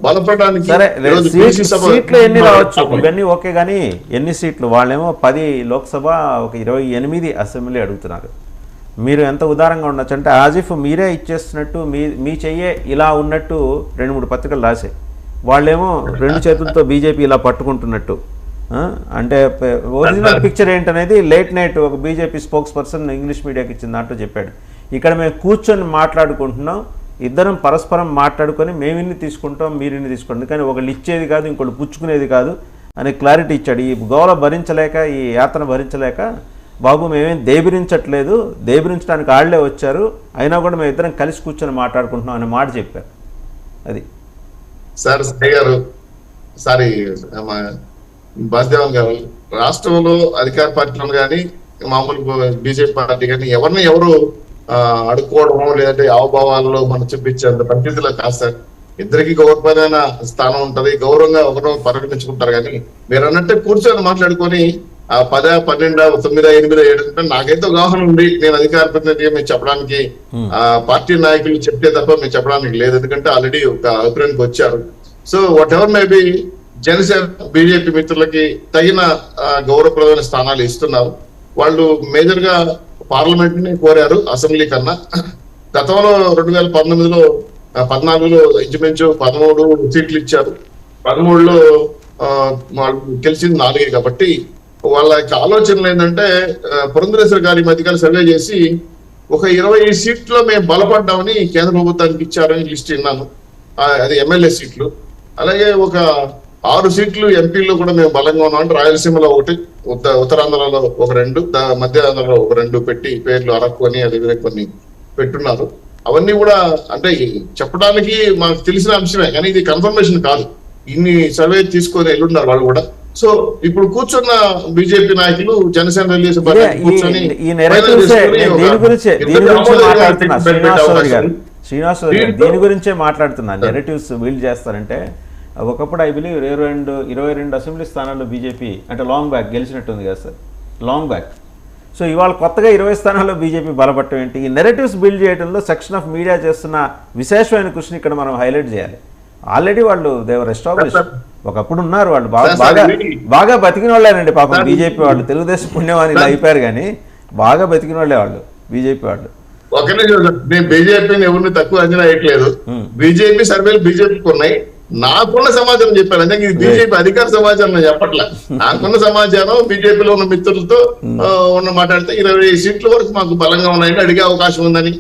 బలపడడానికి సరే సీట్లు ఎన్ని రావచ్చు ఇవన్నీ ఓకే, కానీ ఎన్ని సీట్లు? వాళ్ళేమో 10 లోక్సభ, ఒక 28 అసెంబ్లీ అడుగుతున్నారు. మీరు ఎంత ఉదారంగా ఉండొచ్చు అంటే ఆజిఫ్ మీరే ఇచ్చేస్తున్నట్టు, మీ చెయ్యే ఇలా ఉన్నట్టు 2-3 పత్రికలు రాసాయి. వాళ్ళేమో 2 చేతులతో బీజేపీ ఇలా పట్టుకుంటున్నట్టు. అంటే ఒరిజినల్ పిక్చర్ ఏంటనేది లేట్ నైట్ ఒక బీజేపీ స్పోక్స్ పర్సన్ ఇంగ్లీష్ మీడియాకి ఇచ్చిన దాంట్లో చెప్పాడు. ఇక్కడ మేము కూర్చొని మాట్లాడుకుంటున్నాం, ఇద్దరం పరస్పరం మాట్లాడుకొని మేము ఇన్ని తీసుకుంటాం, మీరు ఇన్ని తీసుకోండి, కానీ ఒకళ్ళు ఇచ్చేది కాదు ఇంకోళ్ళు పుచ్చుకునేది కాదు అని క్లారిటీ ఇచ్చాడు. ఈ గోల భరించలేక, ఈ యాతన భరించలేక, బాబు మేమేం దేబిరించట్లేదు, దేబిరించడానికి ఆళ్లే వచ్చారు, అయినా కూడా మేము ఇద్దరం కలిసి కూర్చొని మాట్లాడుకుంటున్నాం అనే మాట చెప్పారు. అది సార్ సాయి గారు, సారీ వాసుదేవన్ గారు, రాష్ట్రంలో అధికార పార్టీలను కానీ మామూలు బీజేపీ పార్టీ కానీ ఎవరిని ఎవరు అడుక్కోవడమో లేదంటే హావభావాల్లో మనం చూపించేంత పరిస్థితిలో కాదు సార్. ఇద్దరికి గౌరవమైన స్థానం ఉంటది, గౌరవంగా ఒకరు పరిగణించుకుంటారు. కానీ మీరు అన్నట్టే కూర్చొని మాట్లాడుకొని 10, 12, 9, 8, 7 నాకైతే అవగాహన ఉంది. నేను అధికార ప్రతినిధిగా మేము చెప్పడానికి పార్టీ నాయకులు చెప్తే తప్ప మేము చెప్పడానికి లేదు, ఎందుకంటే ఆల్రెడీ ఒక అభిప్రాయానికి వచ్చారు. So what ever maybe Janasena BJP మిత్రులకి తగిన గౌరవప్రదమైన స్థానాలు ఇస్తున్నారు. వాళ్ళు మేజర్ గా పార్లమెంట్ ని కోరారు అసెంబ్లీ కన్నా. గతంలో 2019లో 14లో ఇంచుమించు 13 సీట్లు ఇచ్చారు. 13లో వాళ్ళు గెలిచింది 4 కాబట్టి వాళ్ళ యొక్క ఆలోచనలు ఏంటంటే పురంధరేశ్వర గారి మధ్యకాల సర్వే చేసి ఒక 20 సీట్లో మేము బలపడ్డామని కేంద్ర ప్రభుత్వానికి ఇచ్చారని లిస్ట్ విన్నాను. అది ఎమ్మెల్యే సీట్లు. అలాగే ఒక 6 సీట్లు ఎంపీల్లో కూడా మేము బలంగా ఉన్నాం అంటే రాయలసీమలో 1, ఉత్తరాంధ్రలో ఒక 2, మధ్యాంధ్రలో ఒక 2 పెట్టి పేర్లు అరక్కుని అది కొన్ని పెట్టున్నారు. అవన్నీ కూడా అంటే చెప్పడానికి మాకు తెలిసిన అంశమే, కానీ ఇది కన్ఫర్మేషన్ కాదు. ఇన్ని సర్వే తీసుకొని వెళ్ళున్నారు వాళ్ళు కూడా. సో ఇప్పుడు కూర్చున్న బీజేపీ నాయకులు జనసేన తెలుగుదేశం పార్టీ కూర్చొని దీని గురించే మాట్లాడుతున్నా. నెరేటివ్స్ బిల్డ్ చేస్తారంటే ఒకప్పుడు ఐ బిలీవ్ 22 అసెంబ్లీ స్థానాల్లో బీజేపీ అంటే లాంగ్ బ్యాక్ గెలిచినట్టుంది కదా సార్, లాంగ్ బ్యాక్. సో ఇవాళ కొత్తగా 20 స్థానాల్లో బీజేపీ బలపడటం ఏంటి? ఈ నెరేటివ్స్ బిల్డ్ చేయడంలో సెక్షన్ ఆఫ్ మీడియా చేస్తున్న విశేషమైన కృషిని ఇక్కడ మనం హైలైట్ చేయాలి. ఆల్రెడీ వాళ్ళు దేవర్ ఎస్టాబ్లిష్, ఒకప్పుడు ఉన్నారు వాళ్ళు బాగా బతికిన వాళ్ళేనండి పాపం బీజేపీ వాళ్ళు. తెలుగుదేశం పుణ్యమాని ఇలా అయిపోయారు, కానీ బాగా బతికిన వాళ్ళే వాళ్ళు బీజేపీ వాళ్ళు. ఒకనే నేను బీజేపీని ఎవరిని తక్కువ అంచనా వేయట్లేదు. బీజేపీ సర్వేలు బీజేపీకి ఉన్నాయి. నాకున్న సమాచారం చెప్పాను అంటే ఇది బీజేపీ అధికార సమాచారం నేను చెప్పట్లే. నాకున్న సమాచారం బీజేపీలో ఉన్న మిత్రులతో ఉన్న మాట్లాడితే 20 సీట్ల వరకు మాకు బలంగా ఉన్నాయని అడిగే అవకాశం ఉందని,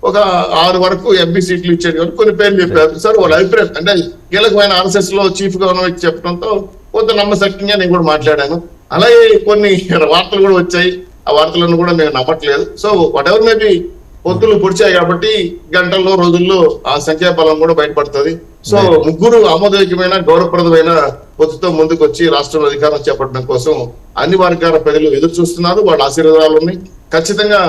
ఒక 6 వరకు ఎంపీ సీట్లు ఇచ్చారు కానీ కొన్ని పేర్లు చెప్పారు. సార్ వాళ్ళ అభిప్రాయం అంటే కీలకమైన ఆర్ఎస్ఎస్ లో చీఫ్ గా ఉన్న చెప్పడంతో కొంత నమ్మశక్యంగా నేను కూడా మాట్లాడాను. అలాగే కొన్ని వార్తలు కూడా వచ్చాయి, ఆ వార్తలను కూడా మేము నమ్మట్లేదు. సో వాట్ ఎవర్ మేబీ పొత్తులు పొడిచాయి కాబట్టి గంటల్లో రోజుల్లో ఆ సంఖ్యాబలం కూడా బయటపడుతుంది. సో ముగ్గురు ఆమోదయోగ్యమైన గౌరవప్రదమైన పొత్తుతో ముందుకు వచ్చి రాష్ట్రంలో అధికారం చేపట్టడం కోసం అన్ని వర్గాల ప్రజలు ఎదురు చూస్తున్నారు. వాళ్ళ ఆశీర్వాదాలు ఉన్నాయి. ఖచ్చితంగా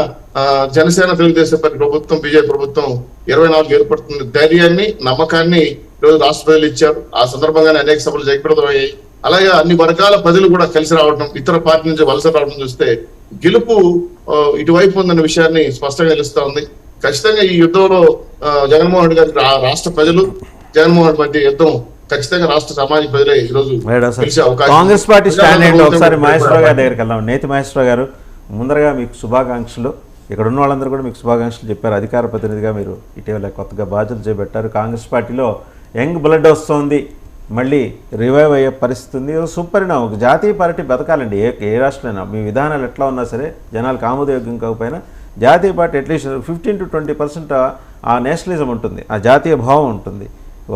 జనసేన తెలుగుదేశం పార్టీ ప్రభుత్వం, బీజేపీ ప్రభుత్వం 24 ఏర్పడుతున్న ధైర్యాన్ని, నమ్మకాన్ని ఈరోజు రాష్ట్ర ప్రజలు ఇచ్చారు. ఆ సందర్భంగానే అనేక సభలు జయప్రదమయ్యాయి. అలాగే అన్ని వర్గాల ప్రజలు కూడా కలిసి రావడం, ఇతర పార్టీ నుంచి వలస రావడం చూస్తే గెలుపు ఇటువైపు ఉందన్న విషయాన్ని స్పష్టంగా తెలుస్తా ఉంది. ఖచ్చితంగా ఈ యుద్ధంలో జగన్మోహన్ రెడ్డి గారి రాష్ట్ర ప్రజలు, జగన్మోహన్ రెడ్డి మధ్య యుద్ధం ఖచ్చితంగా రాష్ట్ర సామాజ ప్రజలే ఈ రోజు గెలిచే అవకాశం. కాంగ్రెస్ పార్టీ స్టాండ్ ఏంటో ఒకసారి మహేశ్వరరావు గారి దగ్గరికి వెళ్దాం. నేతి మహేశ్వరరావు గారు, ముందరగా మీకు శుభాకాంక్షలు. ఇక్కడ ఉన్న వాళ్ళందరూ కూడా మీకు శుభాకాంక్షలు చెప్పారు. అధికార ప్రతినిధిగా మీరు ఇటీవల కొత్తగా బాధ్యతలు చేపట్టారు. కాంగ్రెస్ పార్టీలో యంగ్ బ్లడ్ వస్తుంది, మళ్ళీ రివైవ్ అయ్యే పరిస్థితి ఉంది. సుపరిణామం. ఒక జాతీయ పార్టీ బతకాలండి. ఏ రాష్ట్రమైనా మీ విధానాలు ఎట్లా ఉన్నా సరే, జనాలకు ఆమోదయోగ్యం కాకపోయినా జాతీయ పార్టీ అట్లీస్ట్ 15 to 20% ఆ నేషనలిజం ఉంటుంది, ఆ జాతీయ భావం ఉంటుంది.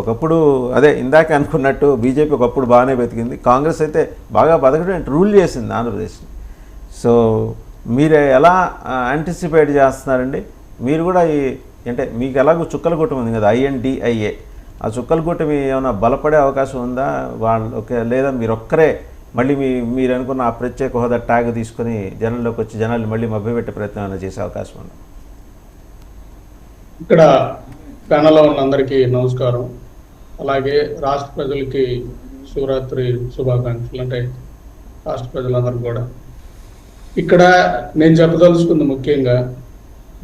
ఒకప్పుడు అదే ఇందాక అనుకున్నట్టు బీజేపీ ఒకప్పుడు బాగానే బతికింది, కాంగ్రెస్ అయితే బాగా బతకడం రూల్ చేసింది ఆంధ్రప్రదేశ్ని. సో మీరు ఎలా యాంటిసిపేట్ చేస్తున్నారండి? మీరు కూడా అంటే మీకు ఎలాగో చుక్కల కూటమి ఉంది కదా, INDIA, ఆ చుక్కల కూటమి ఏమైనా బలపడే అవకాశం ఉందా? వాళ్ళు లేదా మీరు ఒక్కరే మళ్ళీ మీరు అనుకున్న ఆ ప్రత్యేక హోదా ట్యాగ్ తీసుకొని జనంలోకి వచ్చి జనాలు మళ్ళీ మభ్యపెట్టే ప్రయత్నం ఏమైనా చేసే అవకాశం ఉందా? ఇక్కడ ప్యానల్లో ఉన్న అందరికీ నమస్కారం. అలాగే రాష్ట్ర ప్రజలకి శివరాత్రి శుభాకాంక్షలు. అంటే రాష్ట్ర ప్రజలందరూ కూడా ఇక్కడ నేను చెప్పదలుచుకుంది ముఖ్యంగా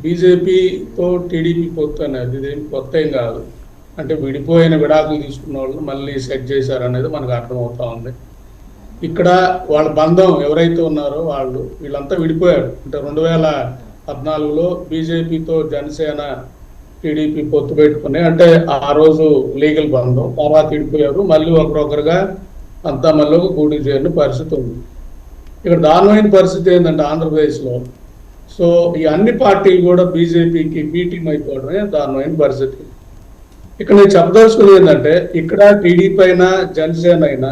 బీజేపీతో టీడీపీ పొత్తు అనేది ఇదేం కొత్త ఏం కాదు. అంటే విడిపోయిన విడాకులు తీసుకున్న వాళ్ళు మళ్ళీ సెట్ చేశారనేది మనకు అర్థమవుతా ఉంది. ఇక్కడ వాళ్ళ బంధం ఎవరైతే ఉన్నారో వీళ్ళంతా విడిపోయారు. అంటే 2014లో బీజేపీతో జనసేన టీడీపీ పొత్తు పెట్టుకుని, అంటే ఆ రోజు లీగల్ బంధం, తర్వాత విడిపోయారు. మళ్ళీ ఒకరొకరుగా అంతా మళ్ళీ గూడు చేరిన పరిస్థితి ఉంది. ఇక్కడ దారుణమైన పరిస్థితి ఏంటంటే ఆంధ్రప్రదేశ్లో సో ఈ అన్ని పార్టీలు కూడా బీజేపీకి మీటింగ్ అయిపోవడమే దారుణమైన పరిస్థితి. ఇక్కడ నేను చెప్పదలుచుకున్నది ఏంటంటే ఇక్కడ టీడీపీ అయినా జనసేన అయినా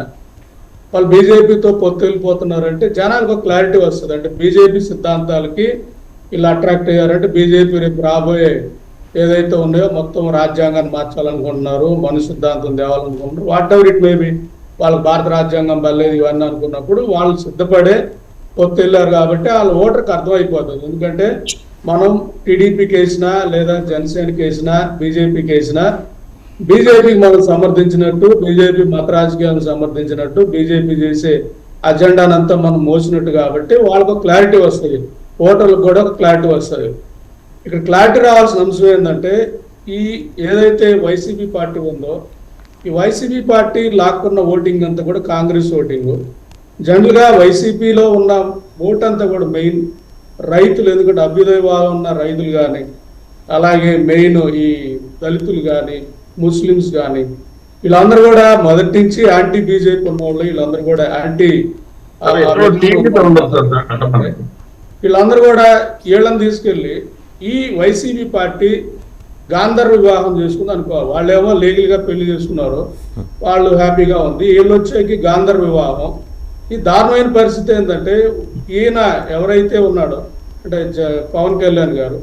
వాళ్ళు బీజేపీతో పొత్తు వెళ్ళిపోతున్నారంటే జనాలకు ఒక క్లారిటీ వస్తుంది. అంటే బీజేపీ సిద్ధాంతాలకి ఇలా అట్రాక్ట్ అయ్యారంటే బీజేపీ రేపు రాబోయే ఏదైతే ఉన్నాయో మొత్తం రాజ్యాంగాన్ని మార్చాలనుకుంటున్నారు, మను సిద్ధాంతం తేవాలనుకుంటున్నారు, వాట్ ఎవర్ ఇట్ మేబీ, వాళ్ళకి భారత రాజ్యాంగం బలేదు ఇవన్నీ అనుకున్నప్పుడు వాళ్ళు సిద్ధపడే పొత్తు వెళ్ళారు. కాబట్టి వాళ్ళ ఓటర్కి అర్థమైపోతుంది. ఎందుకంటే మనం టీడీపీకి వేసినా లేదా జనసేనకి వేసినా బీజేపీకి వేసినా బీజేపీకి మనం సమర్థించినట్టు, బీజేపీ మత రాజకీయాలను సమర్థించినట్టు, బీజేపీ చేసే అజెండానంతా మనం మోసినట్టు. కాబట్టి వాళ్ళకు క్లారిటీ వస్తుంది, ఓటర్లకు కూడా ఒక క్లారిటీ వస్తుంది. ఇక్కడ క్లారిటీ రావాల్సిన అంశం ఏంటంటే ఈ ఏదైతే వైసీపీ పార్టీ ఉందో ఈ వైసీపీ పార్టీ లాక్కున్న ఓటింగ్ అంతా కూడా కాంగ్రెస్ ఓటింగ్. జనరల్గా వైసీపీలో ఉన్న ఓట్ అంతా కూడా మెయిన్ రైతులు, ఎందుకంటే అభ్యుదయవాదం ఉన్న రైతులు కానీ, అలాగే మెయిన్ ఈ దళితులు కానీ, ముస్లిమ్స్ కానీ, వీళ్ళందరూ కూడా మొదటి నుంచి యాంటీ బీజేపీ ఉన్న వాళ్ళు, వీళ్ళందరూ కూడా యాంటీ, వీళ్ళందరూ కూడా వీళ్ళని తీసుకెళ్ళి ఈ వైసీపీ పార్టీ గాంధర్వ వివాహం చేసుకుంది అనుకోవాలి. వాళ్ళేమో లీగల్గా పెళ్లి చేసుకున్నారు, వాళ్ళు హ్యాపీగా ఉంది. వీళ్ళు వచ్చేకి గాంధర్వ వివాహం. ఈ దారుణమైన పరిస్థితి ఏంటంటే ఈయన ఎవరైతే ఉన్నాడో అంటే పవన్ కళ్యాణ్ గారు,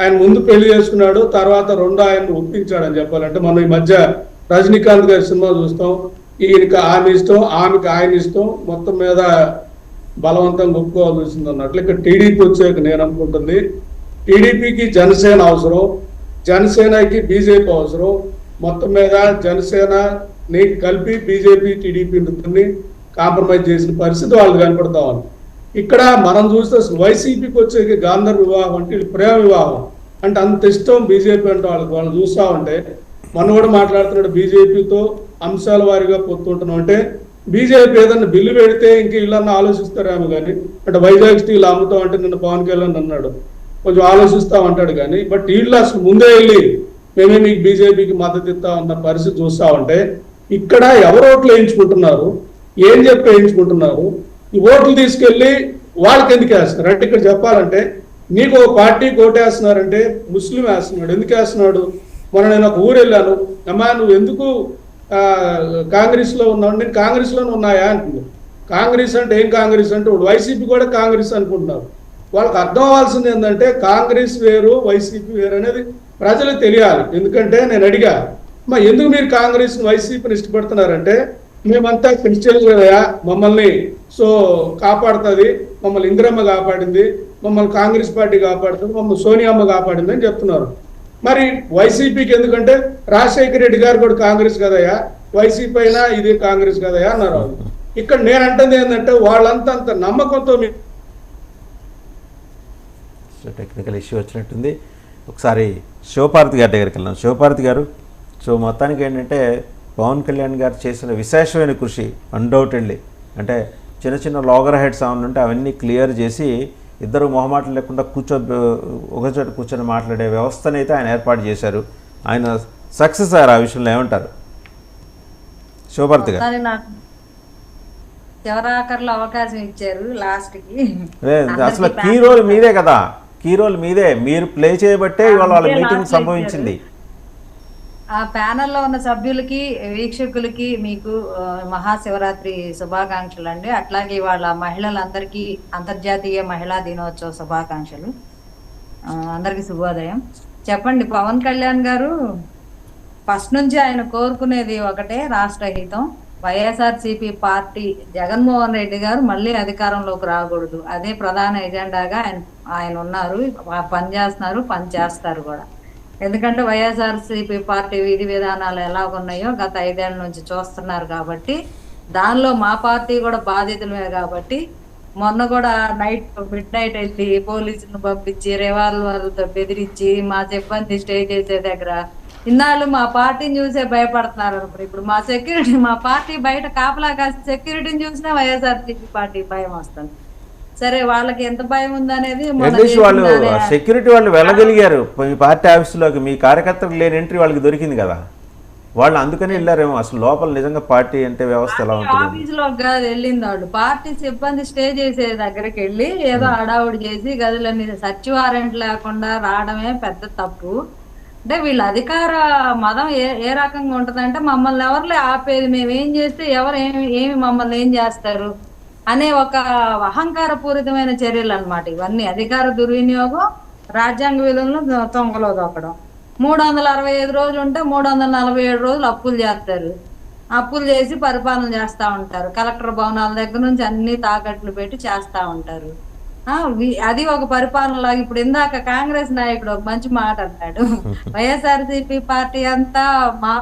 ఆయన ముందు పెళ్లి చేసుకున్నాడు, తర్వాత రెండు ఆయన ఒప్పించాడని చెప్పాలంటే. మనం ఈ మధ్య రజనీకాంత్ గారి సినిమా చూస్తాం, ఈయనకి ఆమె ఇష్టం, ఆమెకి ఆయన ఇష్టం, మొత్తం మీద బలవంతంగా ఒప్పుకోవాల్సి వచ్చింది అన్నట్లు. ఇక్కడ టీడీపీ వచ్చాక నేను అనుకుంటుంది టీడీపీకి జనసేన అవసరం, జనసేనకి బీజేపీ అవసరం, మొత్తం మీద జనసేన నీకు కలిపి బీజేపీ టీడీపీ కాంప్రమైజ్ చేసిన పరిస్థితి వాళ్ళు కనపడతా ఉంది. ఇక్కడ మనం చూస్తే వైసీపీకి వచ్చే గాంధర్వ వివాహం అంటే ప్రేమ వివాహం అంటే అంత ఇష్టం బీజేపీ అంటే వాళ్ళు చూస్తూ ఉంటే. మన కూడా మాట్లాడుతున్నాడు బీజేపీతో అంశాల వారీగా పొత్తుంటున్నాం అంటే బీజేపీ ఏదన్నా బిల్లు పెడితే ఇంక వీళ్ళన్నా ఆలోచిస్తారేమో కానీ, అంటే వైజాగ్ స్టీల్ అమ్ముతాం అంటే నిన్న పవన్ కళ్యాణ్ అన్నాడు కొంచెం ఆలోచిస్తాం అంటాడు కానీ, బట్ వీళ్ళు అసలు ముందే వెళ్ళి మేమే మీకు బీజేపీకి మద్దతు ఇస్తామన్న పరిస్థితి చూస్తూ ఉంటే ఇక్కడ ఎవరు ఓట్లు వేయించుకుంటున్నారు, ఏం చెప్పి వేయించుకుంటున్నారు, ఈ ఓట్లు తీసుకెళ్లి వాళ్ళకి ఎందుకు వేస్తున్నారు అంటే ఇక్కడ చెప్పాలంటే నీకు ఒక పార్టీకి ఓటు వేస్తున్నారంటే ముస్లిం వేస్తున్నాడు. ఎందుకు వేస్తున్నాడు? నేను ఒక ఊరు వెళ్ళాను, అమ్మా నువ్వు ఎందుకు కాంగ్రెస్లో ఉన్నావు? నేను కాంగ్రెస్లోనే ఉన్నాయా అంటుంది. కాంగ్రెస్ అంటే ఏం కాంగ్రెస్ అంటే వైసీపీ కూడా కాంగ్రెస్ అనుకుంటున్నారు. వాళ్ళకి అర్థం అవ్వాల్సింది ఏంటంటే కాంగ్రెస్ వేరు వైసీపీ వేరు అనేది ప్రజలకు తెలియాలి. ఎందుకంటే నేను అడిగా ఎందుకు మీరు కాంగ్రెస్ వైసీపీని ఇష్టపడుతున్నారంటే మేమంతా క్రిస్టియన్స్ కదా, మమ్మల్ని సో కాపాడుతుంది, మమ్మల్ని ఇందిరమ్మ కాపాడింది, మమ్మల్ని కాంగ్రెస్ పార్టీ కాపాడుతుంది, మమ్మల్ని సోనియమ్మ కాపాడింది అని చెప్తున్నారు. మరి వైసీపీకి ఎందుకంటే రాజశేఖర రెడ్డి గారు కూడా కాంగ్రెస్ కదయా, వైసీపీ అయినా ఇది కాంగ్రెస్ కదయా అన్నారు. ఇక్కడ నేను అంటుంది ఏంటంటే వాళ్ళంతా అంత నమ్మకంతో టెక్నికల్ ఇష్యూ వచ్చినట్టుంది. ఒకసారి శివపార్వతి గారి దగ్గరికి వెళ్ళాం. శివపార్వతి గారు, సో మొత్తానికి ఏంటంటే పవన్ కళ్యాణ్ గారు చేసిన విశేషమైన కృషి అన్డౌటెడ్లీ, అంటే చిన్న చిన్న లోగర్ హెడ్స్ ఏమైనా ఉంటే అవన్నీ క్లియర్ చేసి ఇద్దరు మొహమాటలు లేకుండా ఒకచోట కూర్చొని మాట్లాడే వ్యవస్థను అయితే ఆయన ఏర్పాటు చేశారు. ఆయన సక్సెస్ అయ్యారు. ఆ విషయంలో ఏమంటారు శివపార్వతి గారు? చివరాఖర్లో అవకాశం ఇచ్చారు లాస్ట్కి. అసలు కీ రోల్ మీదే కదా, కీ రోల్ మీదే, మీరు ప్లే చేయబట్టే ఇవాళ వాళ్ళ మీటింగ్ సంభవించింది. ఆ ప్యానెల్లో ఉన్న సభ్యులకి వీక్షకులకి మీకు మహాశివరాత్రి శుభాకాంక్షలు అండి. అట్లాగే వాళ్ళ మహిళలందరికీ అంతర్జాతీయ మహిళా దినోత్సవ శుభాకాంక్షలు. అందరికీ శుభోదయం. చెప్పండి, పవన్ కళ్యాణ్ గారు ఫస్ట్ నుంచి ఆయన కోరుకునేది ఒకటే, రాష్ట్ర హితం. వైఎస్ఆర్సీపీ పార్టీ జగన్మోహన్ రెడ్డి గారు మళ్ళీ అధికారంలోకి రాకూడదు, అదే ప్రధాన ఎజెండాగా ఆయన ఉన్నారు, పనిచేస్తున్నారు, పనిచేస్తారు కూడా. ఎందుకంటే వైఎస్ఆర్సీపీ పార్టీ విధి విధానాలు ఎలా ఉన్నాయో గత 5 ఏళ్ల నుంచి చూస్తున్నారు కాబట్టి దానిలో మా పార్టీ కూడా బాధితులమే. కాబట్టి మొన్న కూడా మిడ్ నైట్ వెళ్ళి పోలీసులను పంపించి రివాల్వర్లతో బెదిరించి మా సిబ్బంది స్టే చేసే దగ్గర ఇన్నాళ్ళు మా పార్టీని చూసే భయపడుతున్నారు అనుకో. ఇప్పుడు మా పార్టీ బయట కాపలా కాసి సెక్యూరిటీని చూసినా వైఎస్ఆర్సీపీ పార్టీ భయం వస్తుంది. సరే వాళ్ళకి ఎంత భయం ఉందనేది అట్లీస్ట్ వాళ్ళు సెక్యూరిటీ వాళ్ళు వెళ్ళగలిగారు మీ పార్టీ ఆఫీసులోకి, మీ కార్యకర్తలకు లేని ఎంట్రీ వాళ్ళకి దొరికింది కదా, వాళ్ళు అందుకని వెళ్ళారేమో. అసలు లోపల నిజంగా పార్టీ అంటే వ్యవస్థ ఎలా ఉంటుంది? ఆఫీస్ లో కాదు వెళ్ళింది వాళ్ళు, పార్టీ సిబ్బంది స్టే చేసే దగ్గరికి వెళ్ళి ఏదో హడావుడి చేసి గదులన్నీ సర్చ్ వారెంట్ లేకుండా రావడమే పెద్ద తప్పు. అంటే వీళ్ళ అధికార మదం ఏ రకంగా ఉంటదంటే మమ్మల్ని ఎవరులే ఆపేది, మేము ఏం చేస్తే ఎవరు ఏమి మమ్మల్ని ఏం చేస్తారు అనే ఒక అహంకార పూరితమైన చర్యలు అన్నమాట ఇవన్నీ. అధికార దుర్వినియోగం, రాజ్యాంగ విలువలను తొంగలో దొక్కడం. 365 రోజులు ఉంటే 347 రోజులు అప్పులు చేస్తారు. అప్పులు చేసి పరిపాలన చేస్తా ఉంటారు. కలెక్టర్ భవనాల దగ్గర నుంచి అన్ని తాకట్లు పెట్టి చేస్తా ఉంటారు. అది ఒక పరిపాలనలాగా. ఇప్పుడు ఇందాక కాంగ్రెస్ నాయకుడు ఒక మంచి మాట అన్నాడు, వైఎస్ఆర్సీపీ పార్టీ అంతా మా